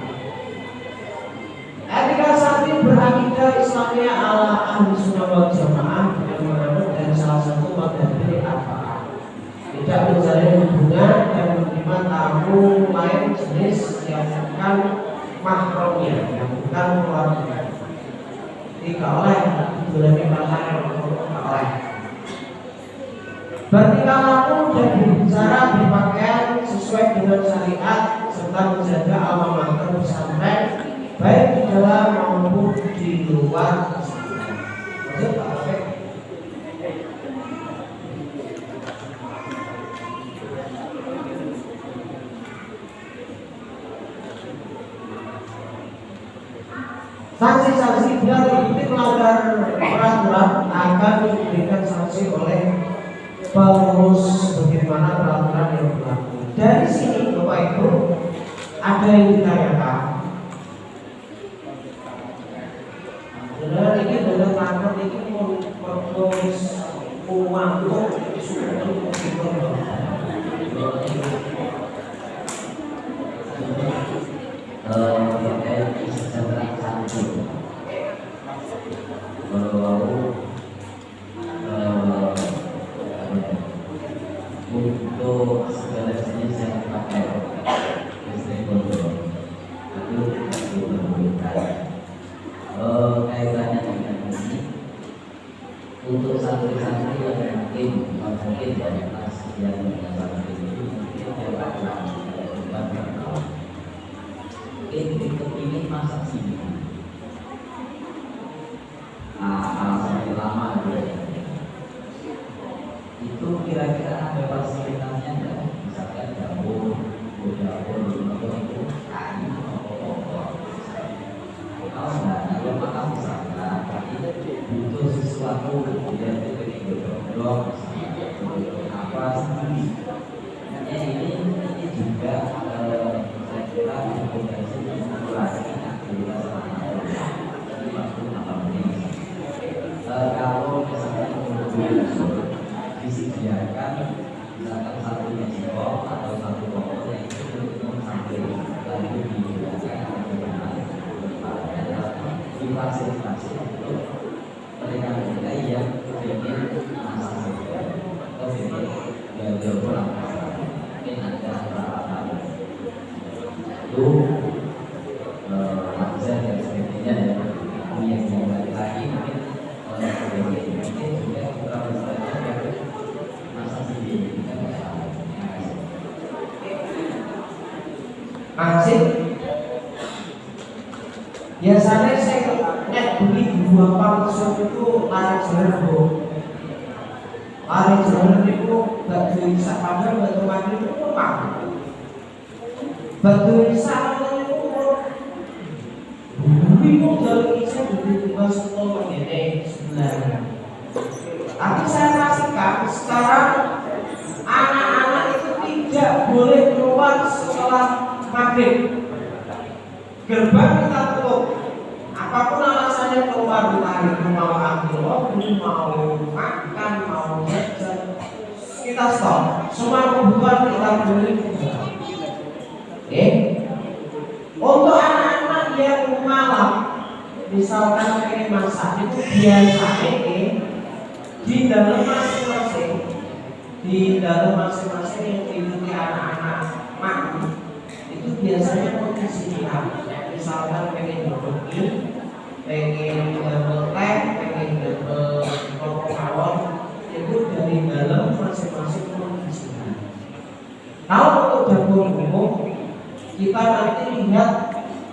Etika santri berakidah Islamiyah ala ahli sunnah wal jamaah dengan menganut dari salah satu mazhab apa? Tidak menjalin hubungan dan menerima tamu lain jenis yang bukan mahramnya, yang bukan keluarga. Jadi gak oleh, boleh pasangan gak oleh. Berarti kalau dan berbicara berpakaian sesuai dengan syariat serta menjaga alma mater pesantren baik di dalam maupun di luar pesantren. Maksud Pak Afek? Sanksi-sanksi bila terbukti melanggar peraturan akan diberikan sanksi oleh pengurus bagaimana peraturan yang berlaku. Dari sini Bapak Ibu ada yang ditanyakan. Saudara ini dalam kantor ini pengurus uang untuk segala jenis yang dipakai listrik kontrol itu diperbolehkan. Kaitannya dengan ini untuk santri-santri yang mungkin dari kelas yang santri itu mungkin dapat mungkin kepilih masa sini alasan lama itu kira-kira ada fasilitasnya enggak? Misalkan dapur atau itu kayu atau kalau enggak, kalau maka misalkan butuh sesuatu yang blok apa sendiri. Ini juga saya kira berpotensi mengurangi aktivitas kalau misalkan disediakan misalkan satu mesikop atau satu pokok yang itu untuk sampai lalu digunakan difasilitasi untuk mereka yang ingin masa atau ingin belajar pulang mungkin ada peralatan itu akses dan sebagainya ya yang kembali lagi mungkin mungkin juga kurang Ansip biasanya saya beli dua palsu itu lari jalan lari jalan itu batu isa padahal batu mati itu apa? Batu isa itu bingung jalan isa begitu masuk ini sebenarnya. Tapi saya pastikan sekarang anak-anak itu tidak boleh keluar setelah maghrib. Gerbang kita tutup. Apapun alasannya keluar ditarik, mau ambil mobil, mau makan, mau jajan, kita stop. Semua kebutuhan kita boleh. Oke. Untuk anak-anak yang malam, misalkan pengen masak itu biasanya di dalam masing-masing yang diikuti anak-anak mandi itu biasanya kondisi misalkan pengen berbagi, pengen double teh, pengen double kokon itu dari dalam masing-masing kondisi. Kalau untuk dapur umum kita nanti lihat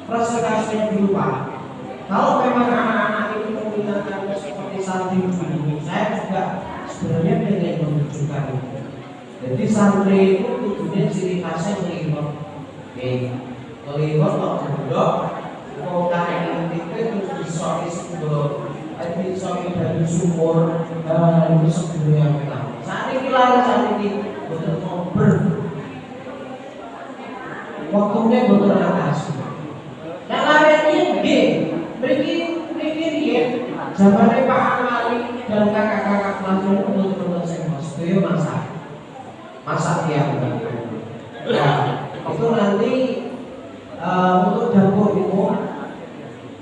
presentasinya dulu Pak. Kalau memang anak-anak ini meminatkan seperti santri ini, saya juga sebenarnya pengen menunjukkan itu. Jadi santri itu tujuannya ciri khasnya melihat, melihat kok duduk, mau kain itu bisa bisa dari sumur dari sumber yang benar. Saat ini betul ngobrol, waktunya betul atas. Yang lainnya Begini ya, zamannya Pak Amali dan kakak-kakak kelasnya untuk saya masak ya. Itu nanti untuk dapur umum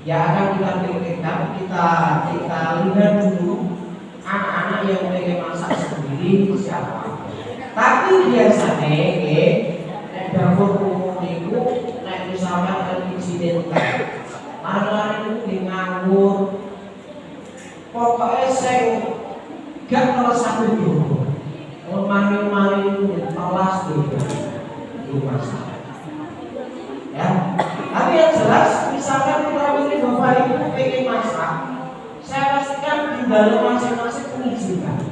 ya akan kita pikirkan, kita lihat dulu anak-anak yang pengen masak sendiri siapa. Tapi biasanya dapur umum itu misalkan insiden lari itu di nganggur pokoknya saya gak ngerasa dulu. Kalau mari-mari telas dulu, itu masalah. Ya, tapi yang jelas, misalkan kita ini bapak ibu pengen masak, saya pastikan di dalam masing-masing mengizinkan.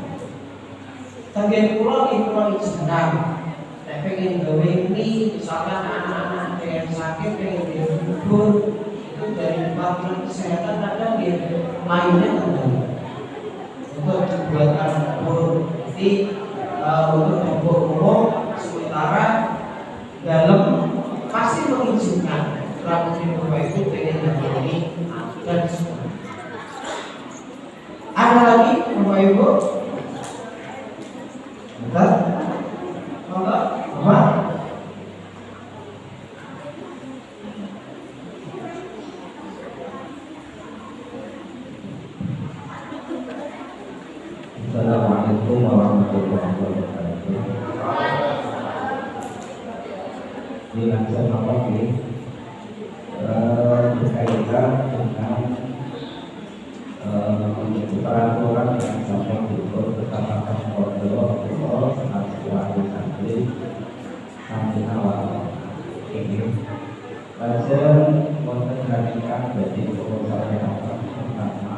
Bagian pulau di pulau izinkan. Saya pengen gawe ini, misalkan anak-anak yang sakit pengen dihibur, itu dari departemen kesehatan ada di lainnya kembali untuk dibuatkan dapur. Jadi untuk dapur umum sementara dalam pasti mengizinkan. Kalau bapak itu pengen dapur ini dan semua. Ada lagi bapak ibu? Betul? Apa? Assalamualaikum warahmatullahi wabarakatuh. Ini langsung apa ini? Berkaitan dengan peraturan yang sampai diukur bertambahkan kontrol santri santri sampai awal ini. Langsung mengendalikan dari urusan yang pertama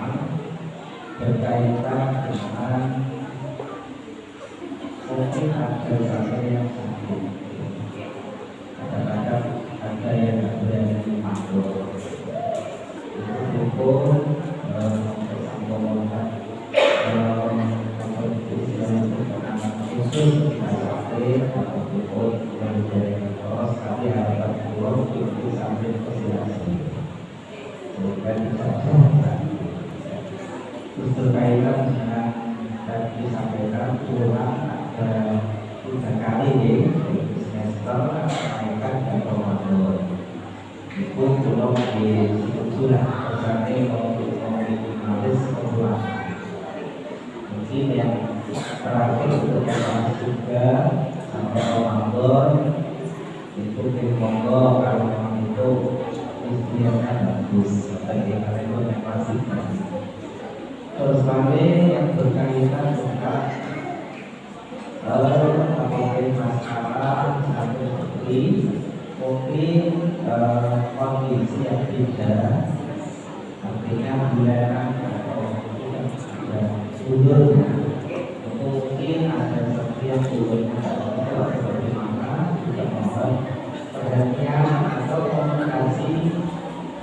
berkaitan dengan mungkin ada satu yang sakit, kadang-kadang ada yang tidak berani masuk, itu pun bersangkutan khusus tidak sakit ataupun yang dari terus tapi harapan pulau itu sampai kesehatan bukan bisa berkaitan dengan tadi disampaikan ulang ada 3 kali di semester kenaikan dan Ramadan itu belum sudah berarti minimalis kebulan. Mungkin yang terakhir untuk yang juga sampai Ramadan itu monggo kalau memang itu istiadatnya bagus bagi kalian yang masih terus balik yang berkaitan dengan apabila masalah satu seperti mungkin kondisi yang tidak artinya bulanan atau ada sudurnya mungkin ada seperti yang sudurnya seperti mana tidak mohon perhatian atau komunikasi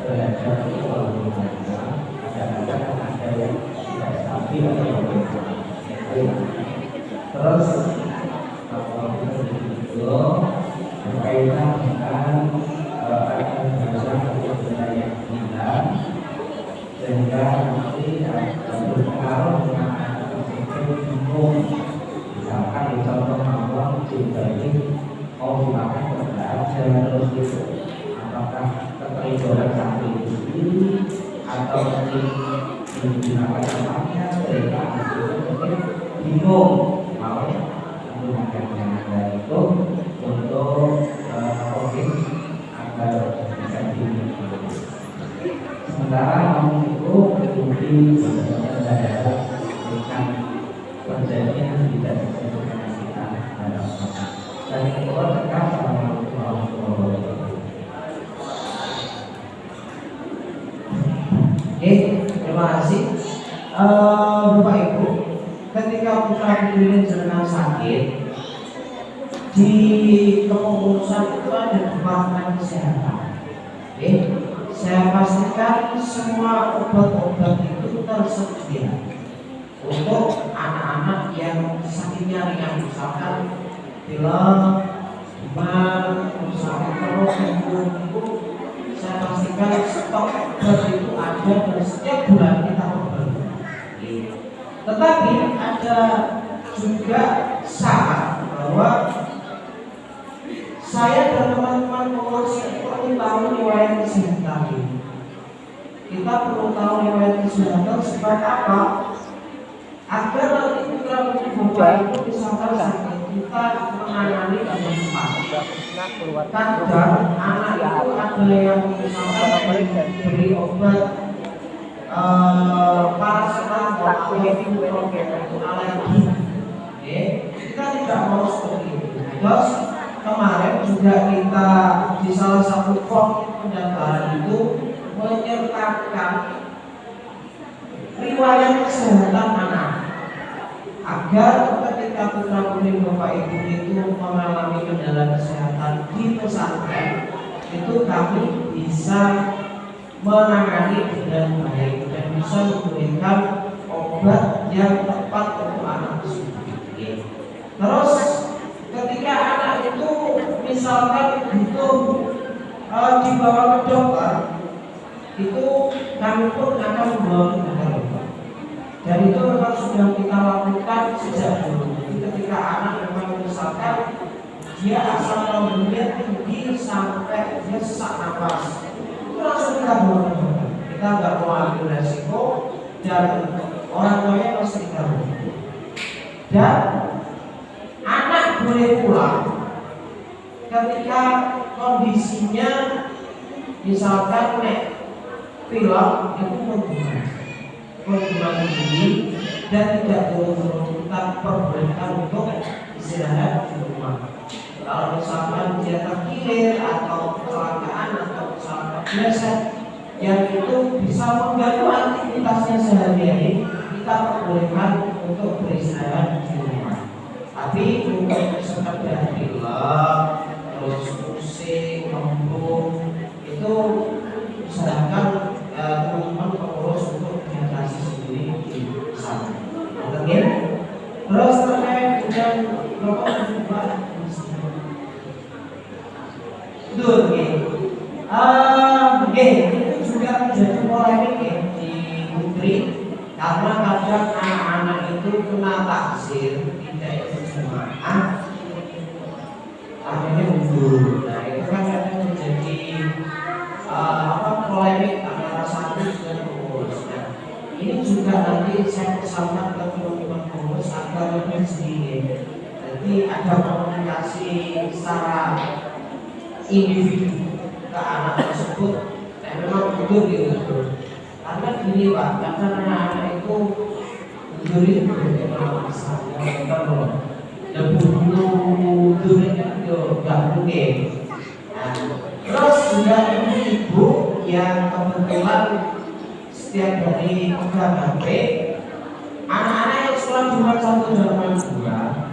terhadap keluarga kadang-kadang ada yang tapi terus itu berkaitan dengan bahasa atau budaya kita sehingga nanti berpengaruh dengan berpikir bingung misalkan di contoh awal juga ini mau dimakan aja terus itu apakah keteridoran sampai itu sendiri atau mungkin digunakan namanya sehingga mungkin bingung mau menggunakan yang ada itu untuk mungkin agar bisa dinikmati. Sementara itu mungkin sebenarnya ada dengan perjanjian tidak sesuai dengan kita harapkan. Dan yang kedua tekan sama terima kasih. Bapak Ibu, ketika putra putri jenengan sakit di kepengurusan itu ada departemen kesehatan. Saya pastikan semua obat-obat itu tersedia untuk anak-anak yang sakitnya ringan, misalkan pilek, demam, sakit perut, itu saya pastikan stok obat itu ada dan setiap bulan kita berbagi. Tetapi ada juga syarat bahwa saya dan teman-teman pengurus perlu tahu riwayat kesehatan ini. Kita perlu tahu riwayat kesehatan sebab apa? Agar nanti putra putri bapak itu misalkan sakit kita menangani dengan cepat. Kadang anak itu ada yang misalkan beri obat paracetamol atau heavy problem atau alergi. Oke, kita tidak mau seperti itu. Terus kemarin juga kita di salah satu form pendaftaran itu menyertakan riwayat kesehatan anak agar ketika putra putri bapak ibu itu mengalami kendala kesehatan di pesantren itu kami bisa menangani dengan baik dan bisa memberikan obat yang tepat untuk anak tersebut. Terus ketika anak itu misalkan butuh dibawa ke dokter, itu kami pun akan membawa ke dokter. Dan itu memang sudah kita lakukan sejak dulu. Ketika anak memang misalkan dia asam lambungnya tinggi sampai dia sesak nafas, itu langsung kita bawa ke dokter. Kita nggak mau ambil resiko dan orang tuanya masih kita bawa. Dan anak boleh pulang ketika kondisinya misalkan pilek itu menggunakan diri dan tidak perlu kita perbolehkan untuk istirahat di rumah. Kalau misalkan dia terkilir atau kecelakaan atau kecelakaan biasa yang itu bisa mengganggu aktivitasnya sehari-hari, kita perbolehkan untuk beristirahat di rumah. Tapi untuk sekedar pilek, terus pusing, kembung, itu usahakan teman-teman pengurus untuk diatasi sendiri di sana. Oke. Terus terkait dengan Bapak juga itu juga menjadi polemik di Putri karena kadang anak-anak itu kena taksir tidak ikut jemaah akhirnya mundur. Nah itu kan kadang menjadi polemik antara satu dan pengurus. Nah, ini juga nanti saya pesankan ke teman-teman pengurus agar lebih sedikit. Jadi ada komunikasi secara individu ke anak tersebut. Nah, memang mundur gitu. Karena gini Pak, karena anak-anak itu mundur itu berbeda masalah. Dan mundurnya itu nggak mungkin. Nah, terus juga ibu yang kebetulan setiap hari pegang HP, anak-anak yang sekolah Jumat 1 dan 2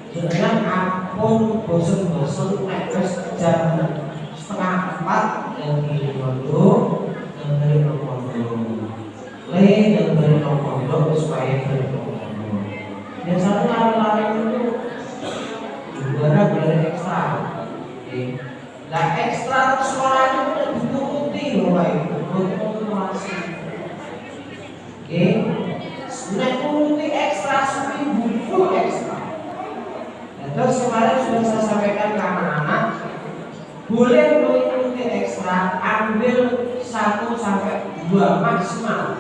dengan akun bosen-bosen netes jam 3:30 yang di pondok dan dari pondok dan dari pondok supaya dari pondok. Biasanya lari-lari itu juara belajar ekstra. Nah ekstra sekolah itu dituruti loh Pak Ibu untuk masih. Oke, nah turuti ekstra seminggu full ekstra. Nah, terus kemarin sudah saya sampaikan ke anak-anak, boleh mengikuti ekstra, ambil 1 sampai 2 maksimal.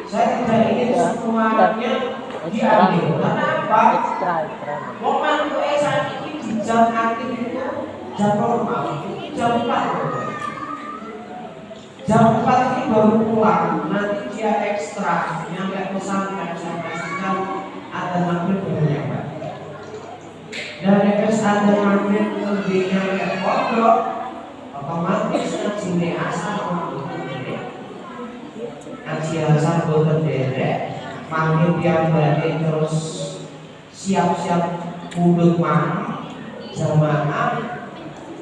Saya tidak ingin semuanya diambil. Karena apa? Momentum saat ini di jam aktif itu jam normal, jam 4. Jam 4 ini baru pulang, nanti dia ekstra nyampe pesantren, saya pastikan ada maghrib baru nyampe. Dan ada maghrib lebih nyampe pondok, otomatis ngaji asal ngaji asal boten derek, maghrib yang balik terus siap-siap udut malam, jamaah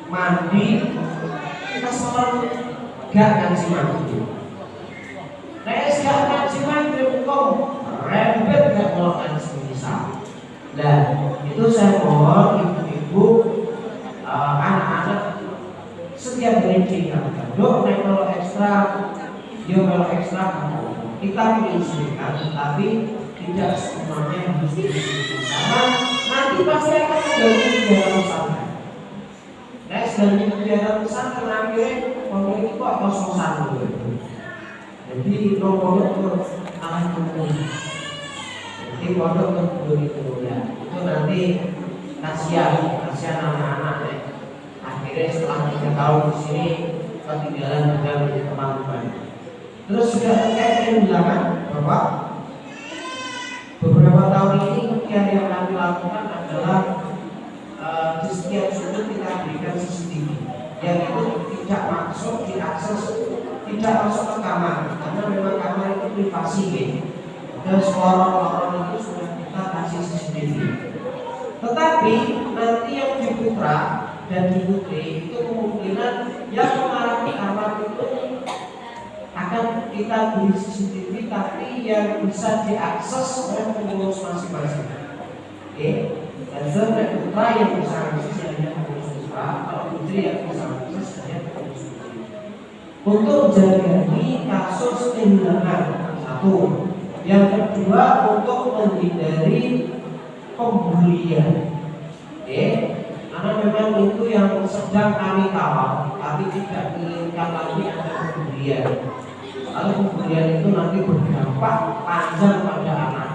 mandi, kesel gak ngaji maghrib. Nek gak ngaji maghrib kok rempet gak mau ngaji misal. Nah itu saya mohon ibu-ibu anak-anak setiap hari diingatkan, dok nek kalau ekstra, yo kalau ekstra kita menginstruksikan, tapi tidak semuanya harus diinstruksikan karena nanti pasti akan mengganggu kegiatan pesantren. Nah, sedang kegiatan pesantren akhirnya pondok itu kok kos-kosan gitu. Jadi pondok itu akan turun. Jadi pondok turun itu ya. Itu nanti kasihan anak-anak ya. Akhirnya setelah 3 tahun di sini ketinggalan dengan teman-teman. Terus juga terkait dengan bilangan Bapak adalah di setiap sudut kita berikan CCTV yang itu tidak masuk diakses, tidak masuk ke kamar karena memang kamar itu privasi gitu. Dan lorong-lorong itu sudah kita kasih CCTV. Tetapi nanti yang di Putra dan di Putri itu kemungkinan yang mengarah ke kamar itu akan kita beri CCTV, tapi yang bisa diakses oleh pengurus masing-masing. Oke, dan yang Putra yang bisa akses hanya pengurus Putra, kalau Putri yang bisa akses hanya pengurus Putri. Untuk jaga kasus kehilangan satu. Yang kedua untuk menghindari pembulian. Oke, karena memang itu yang sedang kami kawal, tapi tidak inginkan lagi ada pembulian. Kalau pembulian itu nanti berdampak panjang pada anak,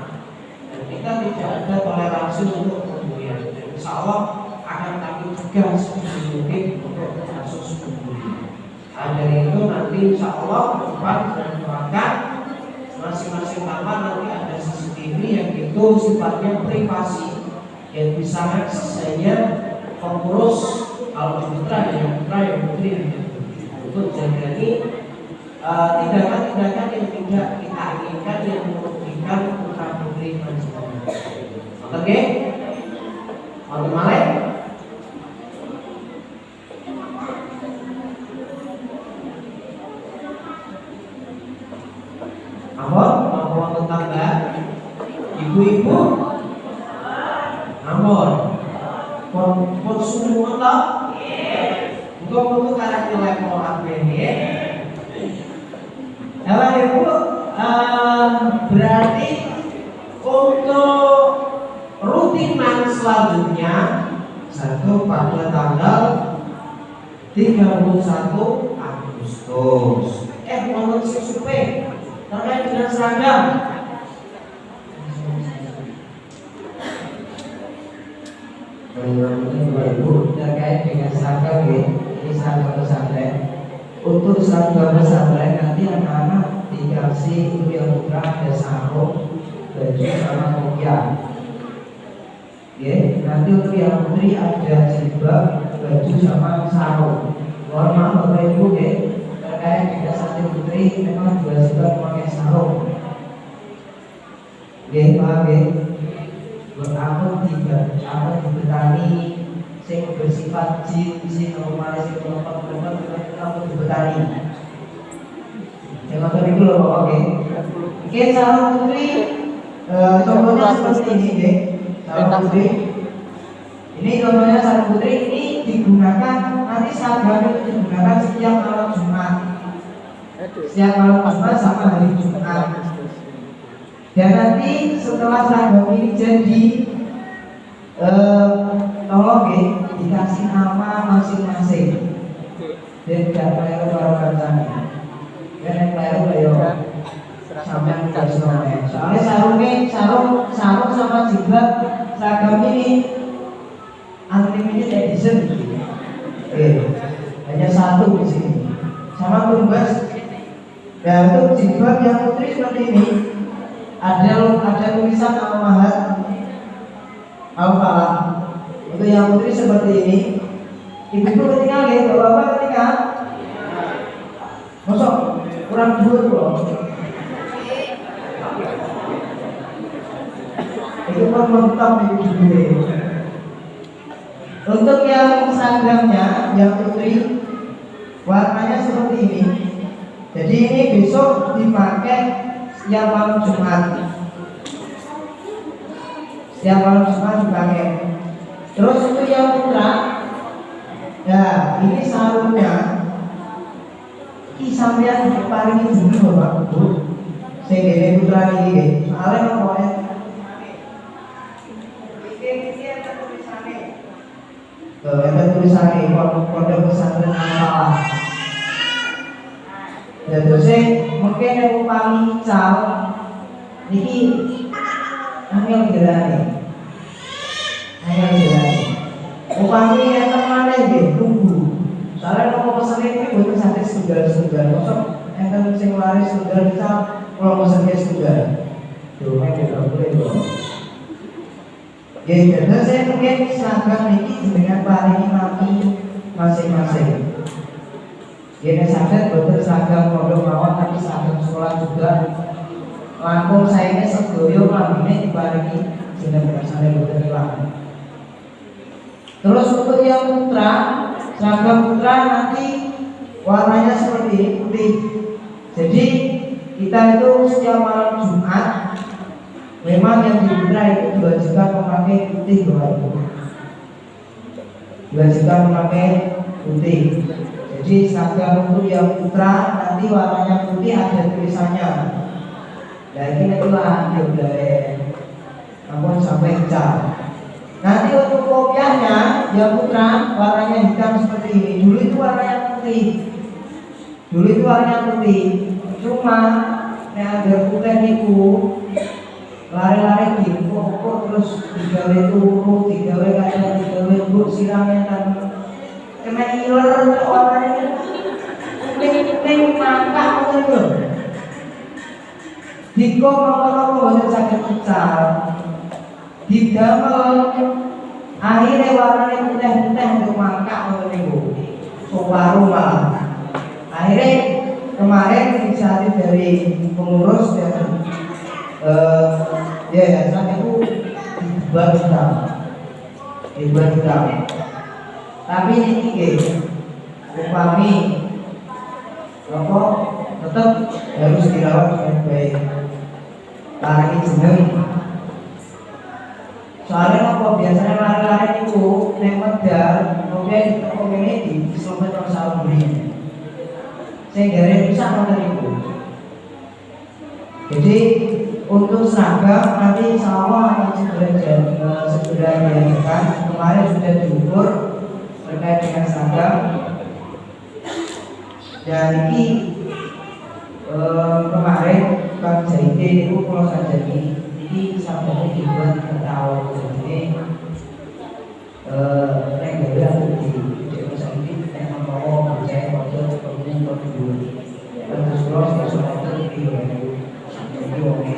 dan kita tidak ada toleransi untuk pembulian. Dan insya Allah akan kami cegah sebisa mungkin untuk kasus pembulian. Nah, dari itu nanti insya Allah depan dan doakan masing-masing kamar nanti ada CCTV yang itu sifatnya privasi yang bisa akses hanya pengurus, kalau di Putra yang Putri untuk jaga tindakan-tindakan yang tidak kita inginkan yang merugikan Putra Putri masing-masing. Oke? Oke, Malek. Ampun tetangga, ibu-ibu, ampun, pun semua tak, untuk karakter level apa ini? Kalau ibu berarti untuk rutinan selanjutnya satu pada tanggal 31 Agustus. Menurut survei terkait dengan seragam. Ibu terkait dengan seragam ini seragam pesantren. Untuk seragam pesantren nanti anak-anak dikasih untuk yang putra ada sarung, baju sama kopiah. Nanti untuk yang putri ada jilbab, baju sama sarung. Mohon maaf Bapak Ibu terkait dengan santri putri memang juga pakai sarung. Paham buat apa dibetani sing bersifat jin, sing normal, sing kelompok-kelompok apa dibetani. Yang itu loh, oke. Oke, sarung putri contohnya seperti ini sarung putri. Ini contohnya sarung putri ini digunakan nanti seragam itu digunakan setiap malam Jumat. Setiap malam Jumat sama hari Jumat. Dan nanti setelah seragam ini jadi tolong dikasih nama masing-masing. Dan tidak keliru para kancane. Dan keliru ayo sampai dikasih nama. Soalnya sarung sama jilbab seragam ini unlimited edition. Hanya satu di sini. Sama tumbas. Dan untuk jilbab yang putri seperti ini. Ada tulisan Al-Mahad Al-Falah. Untuk yang putri seperti ini. Ibu-ibu ketika bapak-bapak ketika masuk kurang dua loh. Itu pun mentok ibu-ibu. Untuk yang seragamnya yang putri warnanya seperti ini. Jadi ini besok dipakai setiap malam Jumat. Setiap malam Jumat dipakai. Terus itu yang putra, ya ini sarungnya. Ini sampean paling dulu Bapak Ibu. Sehingga putra ini, soalnya pokoknya. Ini ada tulisannya. Ada tulisannya kode pesantren apa? Ya terus mungkin yang paling cal niki angel gelane. Upami yang mana tunggu. Soalnya kalau pesan ini buat pesantren sudah. Masuk enten sing laris sudah cal kalau pesan sudah. Cuma kita boleh dong. Ya, jadi saya mungkin seragam ini dengan paling nami masing-masing. Ya, sadar betul seragam pondok mawon tapi seragam sekolah juga. Langkung saya ini sedoyo ngamine diparingi jeneng kersane betul hilang. Terus untuk yang putra, seragam putra nanti warnanya seperti ini, putih. Jadi kita itu setiap malam Jumat memang yang di putra itu diwajibkan memakai putih Bapak Ibu. Diwajibkan memakai putih. Jadi seragam untuk yang putra nanti warnanya putih ada tulisannya. Nah ini itulah yang dari namun sampai cat. Nanti untuk kopiahnya yang putra warnanya hitam seperti ini. Dulu itu warnanya putih. Dulu itu warnanya putih. Cuma yang ada putih itu lari-lari di pokok terus digawe turu, digawe kacang, digawe buk siramnya dan kena iler warnanya kuning mangkak itu. Diko kalau boleh sakit pecah. Didamel akhirnya warnanya putih-putih untuk mangkak itu separuh malah. Akhirnya kemarin inisiatif dari pengurus dan saat itu dibuat hitam. Tapi ini upami rokok tetap harus dirawat dengan baik. Tarik jeneng. Soalnya apa biasanya lari-lari itu neng medal, kemudian kita community disebut orang beli. Sehingga bisa nonton itu. Jadi untuk seragam nanti sama akan segera diadakan. Kemarin sudah diukur terkait dengan seragam. Dan ini kemarin Pak Zaidi itu kalau saja ini sampai dibuat tahun ini negara di desa ini yang mau percaya pada kemudian berdua terus sesuatu di oke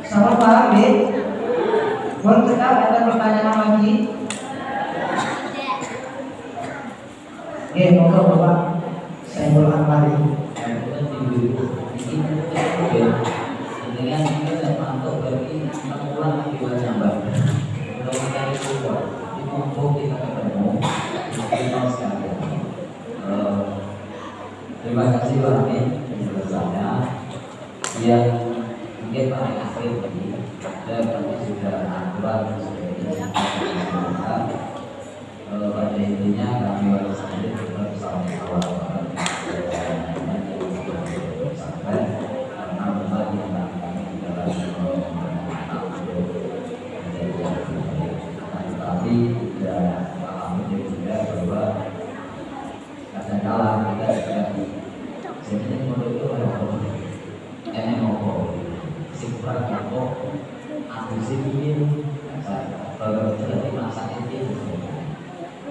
sama Pak Abid boleh tetap ada pertanyaan lagi monggo Bapak saya ulang lagi dengan kita pantau bagi mengulang akibat nambah. Kalau kita itu dikumpul kita ketemu, kita sekalian. Terima kasih Pak Amin penjelasannya. Yang mungkin paling akhir tadi, dan nanti sudah aturan sebagainya. Pada intinya kami harus hadir bersama awal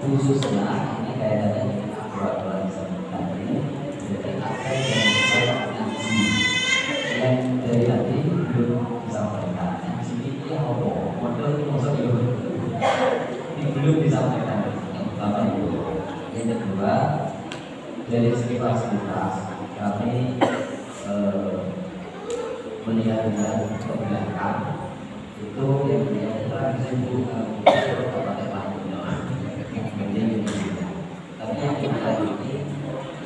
khususnya ini kaitannya dengan aturan-aturan tadi. Jadi apa yang dari tadi belum disampaikan. Yang sini dia apa? Model itu maksudnya ini belum disampaikan. Yang pertama itu. Yang kedua dari segi fasilitas kami melihat ke belakang itu yang kita bisa buka kepada tapi yang kita ini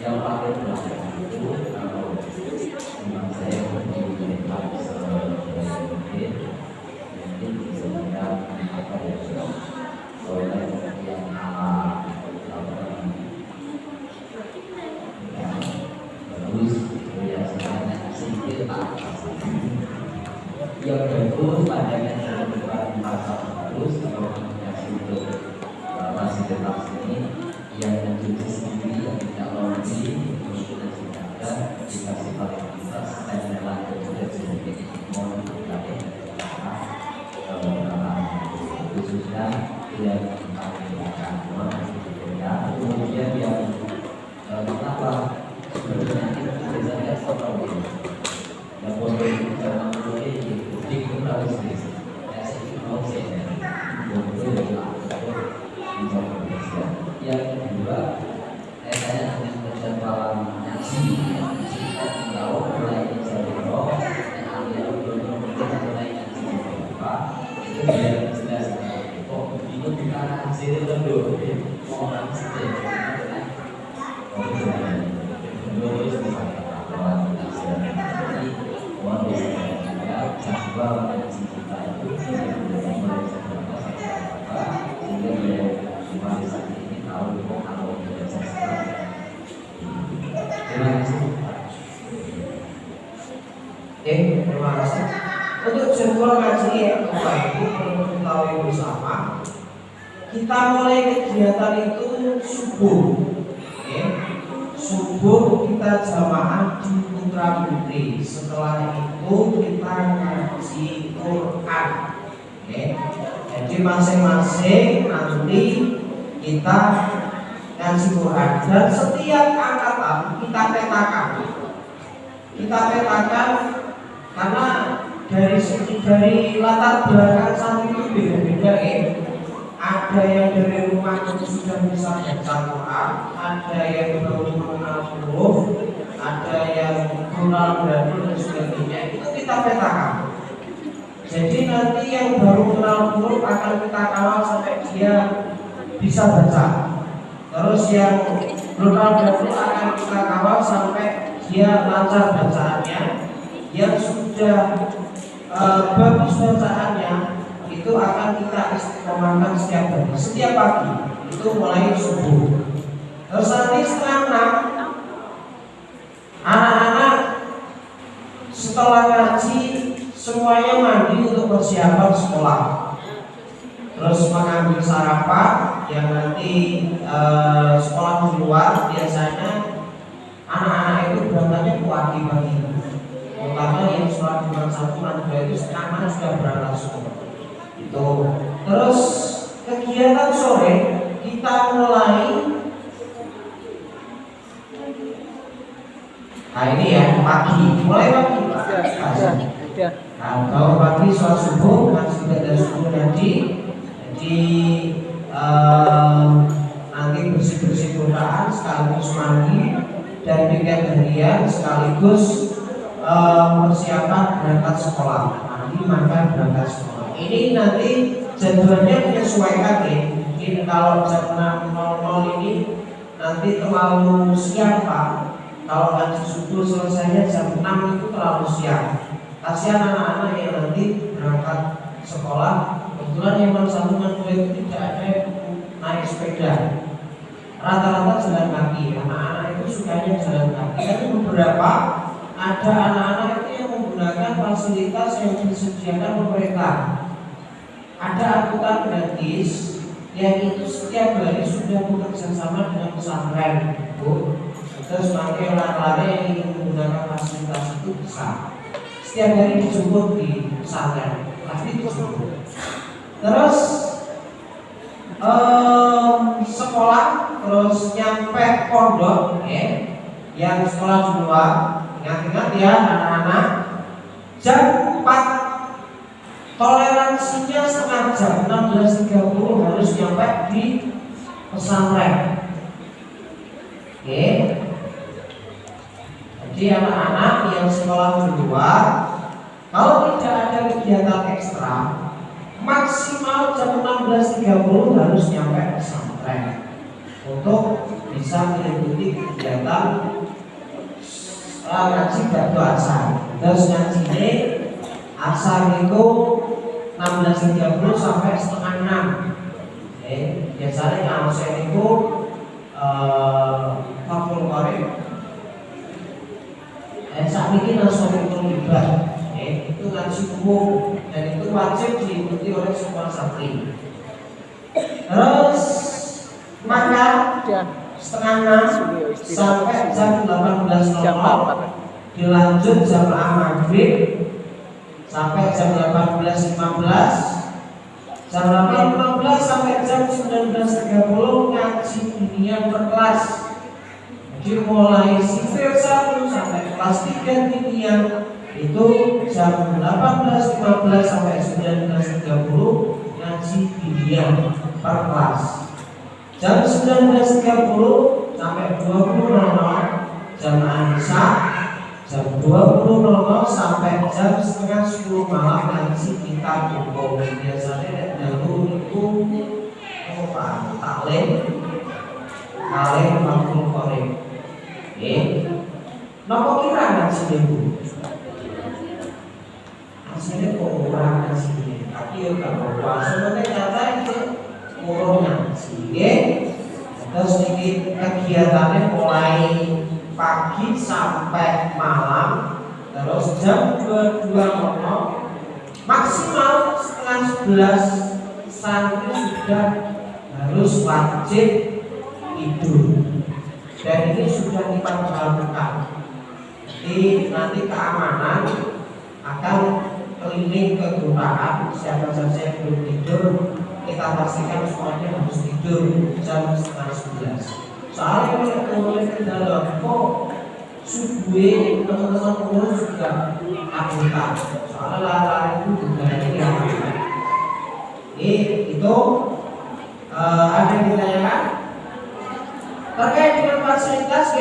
yang paling berhasil itu kalau memang saya mungkin bisa apa ya oleh yang bagus biasanya sedikit yang bagus pandangan yang berbeda bagus kalau komunikasi untuk fasilitas ini yang mencuci sendiri yang tidak laundry kemudian sudah ada dikasih fasilitas dan memang sudah sedikit mohon dari khususnya yang kemudian yang kenapa sebenarnya kita biasanya yang boleh jangan boleh publik itu harus terima kasih. Untuk jadwal ngaji yang Bapak Ibu perlu ketahui bersama, kita mulai kegiatan itu subuh. Subuh kita jamaah di Putra Putri. Setelah itu kita ngaji Quran. Jadi masing-masing nanti kita ngaji Quran dan setiap angkatan kita petakan. Karena dari latar belakang santri itu beda-beda Ada yang dari rumah itu sudah bisa baca Quran, ada yang baru mengenal huruf, ada yang kenal berarti dan sebagainya. Itu kita petakan. Jadi nanti yang baru kenal huruf akan kita kawal sampai dia bisa baca. Terus yang kenal berarti akan kita kawal sampai dia lancar bacaannya. Yang sudah bagus bacaannya itu akan kita istiqomahkan setiap pagi itu mulai subuh. Terus nanti setengah 6 anak-anak setelah ngaji semuanya mandi untuk persiapan sekolah. Terus mengambil sarapan yang nanti sekolah di luar biasanya anak-anak itu berangkatnya pagi-pagi. Terutama yang sekolah di bulan 1 dan 2 itu setengah sudah berangkat sekolah. Itu. Terus kegiatan sore kita mulai. Nah ini ya pagi, mulai pagi. Nah, kalau pagi sholat subuh masih ada subuh nanti. Jadi nanti bersih-bersih Quran sekaligus mandi dan pikir harian sekaligus persiapan berangkat sekolah. Nanti makan berangkat sekolah. Ini nanti jadwalnya menyesuaikan ya. Mungkin kalau jam 6.00 ini nanti terlalu siang Pak. Kalau ngaji subuh selesainya jam 6 itu terlalu siang. Kasihan anak-anak yang nanti berangkat sekolah. Kebetulan yang sambungan itu tidak ada yang naik sepeda. Rata-rata jalan kaki. Anak-anak itu sukanya jalan kaki. Tapi beberapa ada anak-anak itu yang menggunakan fasilitas yang disediakan pemerintah. Ada angkutan gratis yang itu setiap hari sudah bekerja sama dengan pesantren, Bu. Terus pakai orang-orang yang ingin menggunakan fasilitas itu bisa. Setiap hari dijemput di pesantren, pasti dijemput. Terus sekolah, terus nyampe pondok, yang sekolah di luar. Ingat-ingat ya anak-anak, jam 4 toleransinya setengah jam 16.30 harus nyampe di pesantren. Jadi anak-anak yang sekolah di luar, kalau tidak ada kegiatan ekstra, maksimal jam 16.30 harus nyampe pesantren untuk bisa mengikuti kegiatan ngaji ba'da asar. Terus ngaji ini asar itu 16.30 sampai setengah 6. Biasanya yang asar itu Fakul Qorib. Saat ini langsung itu libat. Itu ngaji umum dan itu wajib diikuti oleh semua santri. Terus makan setengah 6 sampai jam 18.00, dilanjut jamaah maghrib sampai jam 18.15, jam 18.15 sampai jam 19.30 ngaji diniah per kelas. Jadi mulai sifil 1 sampai kelas 3 diniah itu jam 18.15 sampai 19.30 ngaji diniah per kelas. Jam 19.30 sampai 20.00 jamaah isya, jam 20.00 sampai jam setengah 10 malam ngaji kitab umum. Biasanya dahulu itu taklim Fakul Qorib. Nopo kira ngaji ibu? Hasilnya kok orang ngaji, tapi ya kalau puasa sebenarnya kata itu kurang ngaji. Terus ini kegiatannya mulai pagi sampai malam. Terus jam 22.00 maksimal setengah 11 santri sudah harus wajib tidur. Dan ini sudah kita jalankan. Jadi nanti keamanan akan keliling ke kelurahan, siapa saja yang belum tidur kita pastikan semuanya harus tidur jam setengah 11. Soalnya kalau mulai ke dalam kok subuh teman-teman pengurus juga anggota. Soalnya lari itu juga ini anggota. Itu ada yang ditanyakan terkait dengan fasilitas,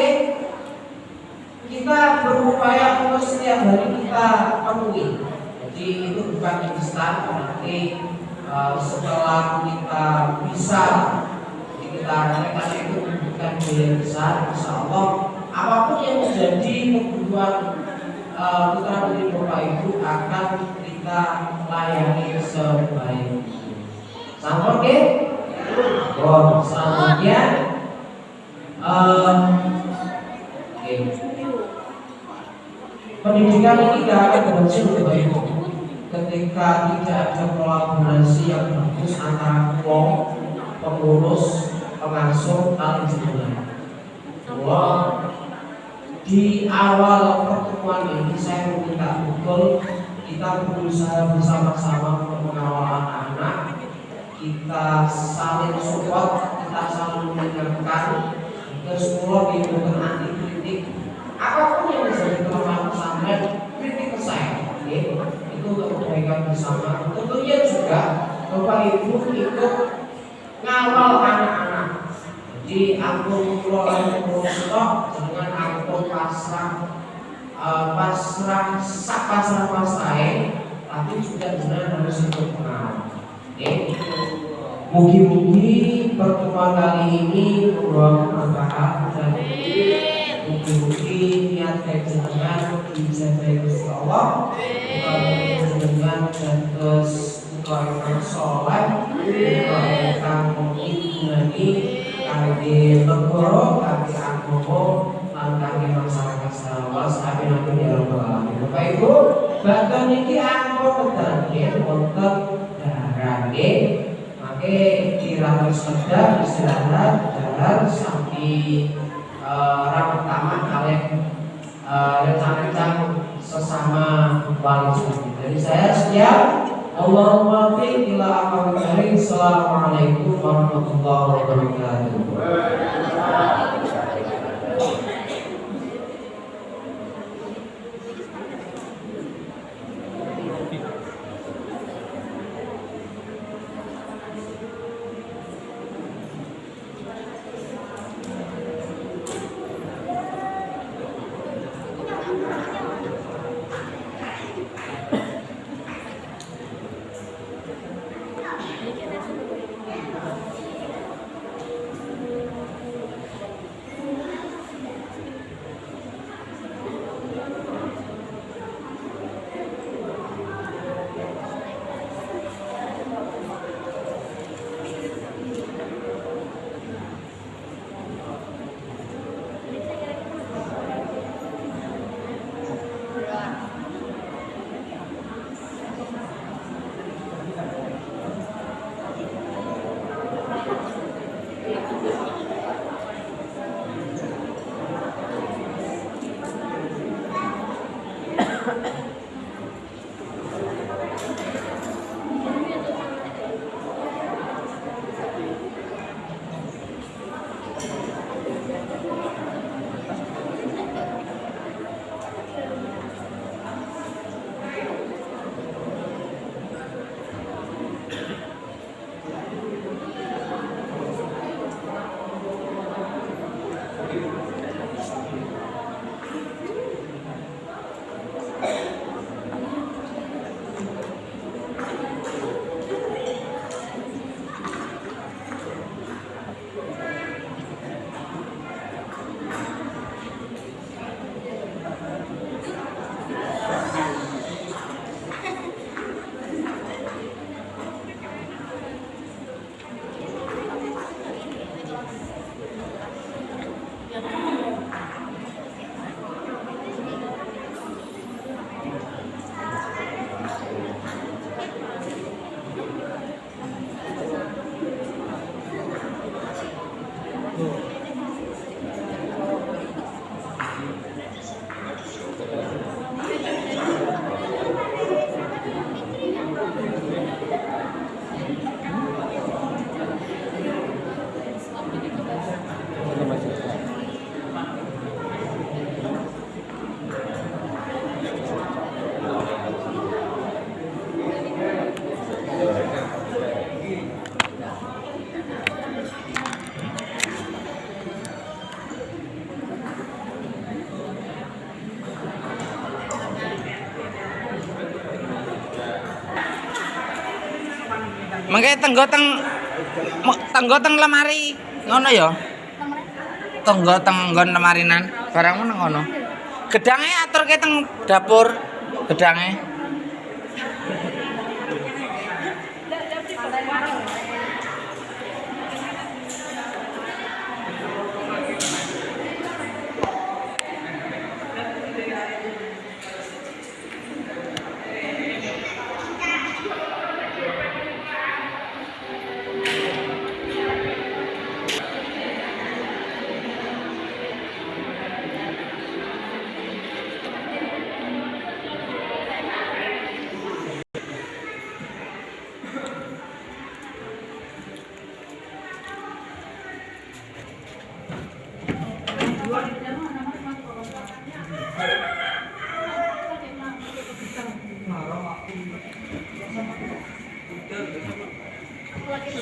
kita berupaya untuk setiap hari kita penuhi. Jadi itu bukan instan, nanti setelah kita bisa kita rekan itu bukan biaya besar, insya Allah apapun yang menjadi kebutuhan putra putri Bapak Ibu akan kita layani sebaik. Sama oke? Selanjutnya pendidikan ini tidak akan berhasil Bapak Ibu ketika tidak ada kolaborasi yang bagus antara pengurus, pengasuh, dan jenengan. Di awal pertemuan ini saya meminta betul kita berusaha bersama-sama untuk mengawal anak-anak, kita saling support, kita saling mengingatkan, terus mulai dibutuhkan anti kritik apapun yang menjadi kelemahan pesantren, kritik ke saya, itu untuk kebaikan bersama. Tentunya juga Bapak Ibu ikut ngawal anak-anak. Jadi akun keluarga pengurus stok dengan akun pasrah tapi juga benar harus ikut pengawal. Mugi-mugi pertemuan kali ini membawa manfaat dan mugi-mugi niat baik jenengan dijabai Gusti Allah, jenengan dan terus keluarga soleh, keluarga komitmen ini kami negara, kami agama, dan kami masyarakat secara luas. Amin amin ya rabbal alamin. Bapak Ibu, bahkan ini angkot terakhir untuk daharan maka diratus sedang istirahat jalan sampai rapat taman kalian rencana-rencana sesama wali suci. Jadi saya siap. Allahumma fi ila aqwamil karim. Assalamualaikum warahmatullahi wabarakatuh. Mengke tenggo teng lemari ngono ya. Tenggo teng nggon lemarinan barangmu nang ngono. Gedange aturke teng dapur. Gedange.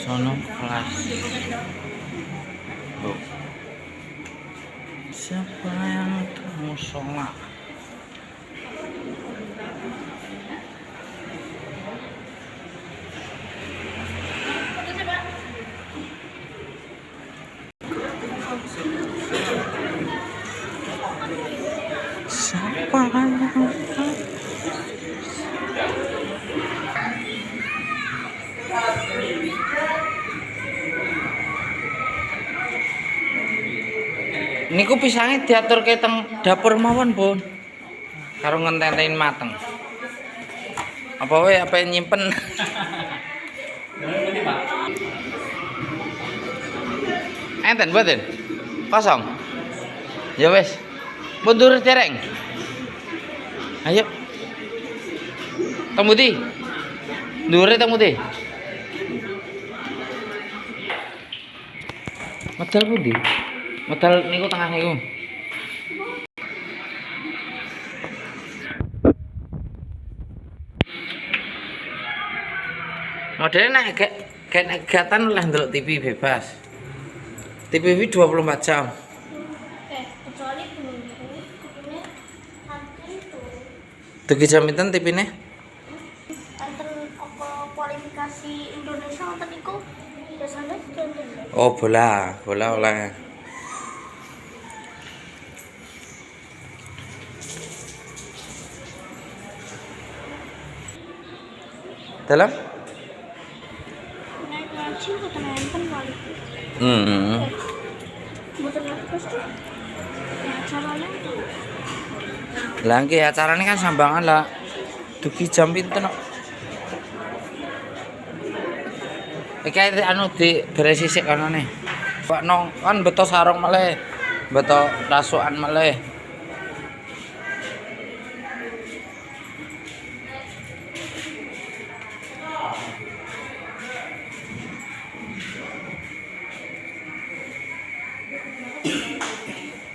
Sono kelas. Oh. Siapa yang termusola? Siapa yang niku pisange diaturke teng dapur mawon, Bun. Karo ngenteni mateng. Apa wae apa nyimpen. Enten mboten? Kosong. Ya wis. Mundur dereng. Ayo. Teng Budi. Ndure teng Budi. Medal pundi? Medal niku tengah niku. Modelnya nek gatan oleh ndelok TV bebas. TV 24 jam. Kecuali belum ini anten itu Tuki jam pinten TV-ne? anten apa kualifikasi Indonesia anten iku biasanya jam Oh, bola oleh. Dalam? naik ngaji bukan nonton kali bukan terus tuh ya caranya Lah nggih acarane kan sambangan lah. Dugi jam pinten kok. Iki anu di beres sisik kanane. Pak nong kan beto sarung meleh. Beto rasukan meleh.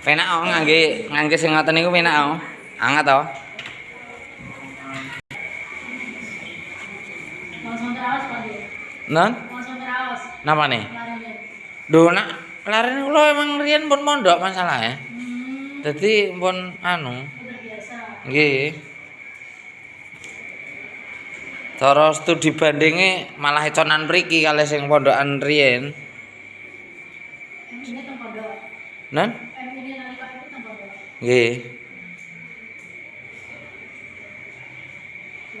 Penak kok ngangge sing ngoten niku penak kok. Anget to. langsung terawas Pak Non? langsung terawas Napa nih? larangnya Duh nak larene kula emang riyen pun mondok masalah ya. Dadi pun anu. udah biasa Nggih. Cara studi bandinge malah econan mriki kalih sing pondokan riyen. ini tempat doa Non? ini nalika itu tempat doa Nggih.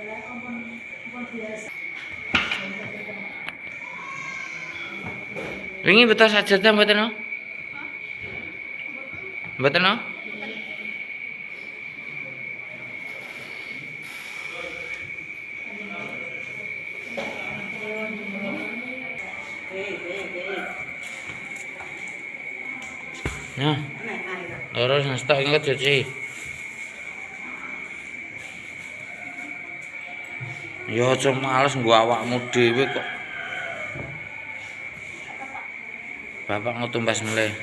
ya ampun biasa Wingi beto sajadah mboten no? Mboten no? Nah, terus ngestok inget cuci. Ya aja males nggo awakmu dhewe kok. Bapak ngutumbas meleh.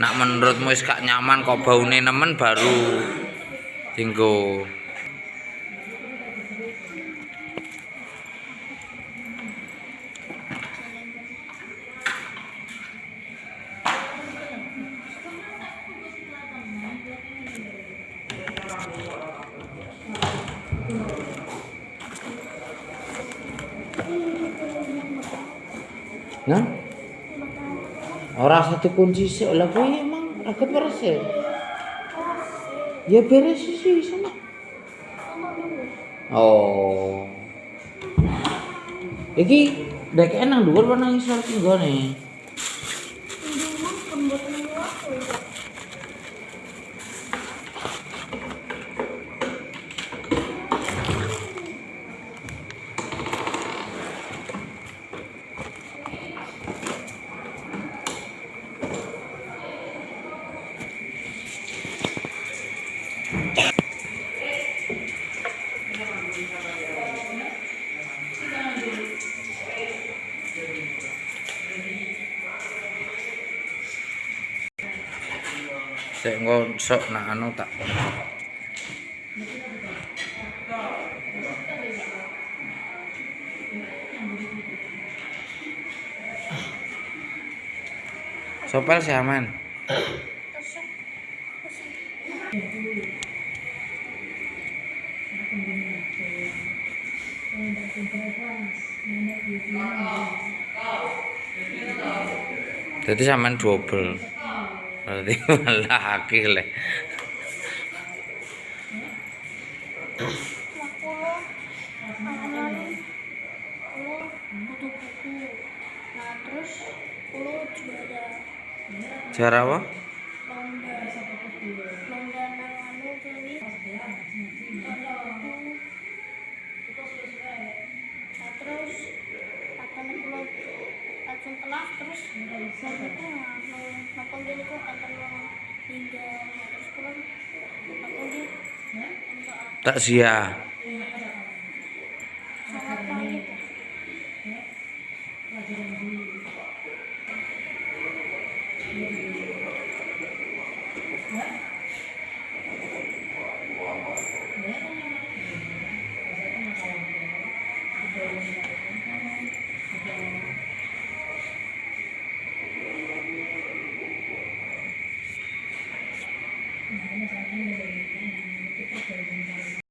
Nak menurutmu wis gak nyaman kok baune nemen baru dinggo. Nah, ora satu kunci sih lah kuwi emang agak beres ya. Ya beres sih sana. Oh. Iki dek enang dhuwur apa nang isor ki nggone? Sik engko sok nak anu tak. Sopel sih aman. Jadi sampean double. Berarti malah akeh le. Nah, terus pulau juara Cara apa? lomba lomba nang anu kuwi nah, terus akan pulau langsung kelas terus baru itu napa gini kok akan hingga terus pulang apa gitu Tak sia.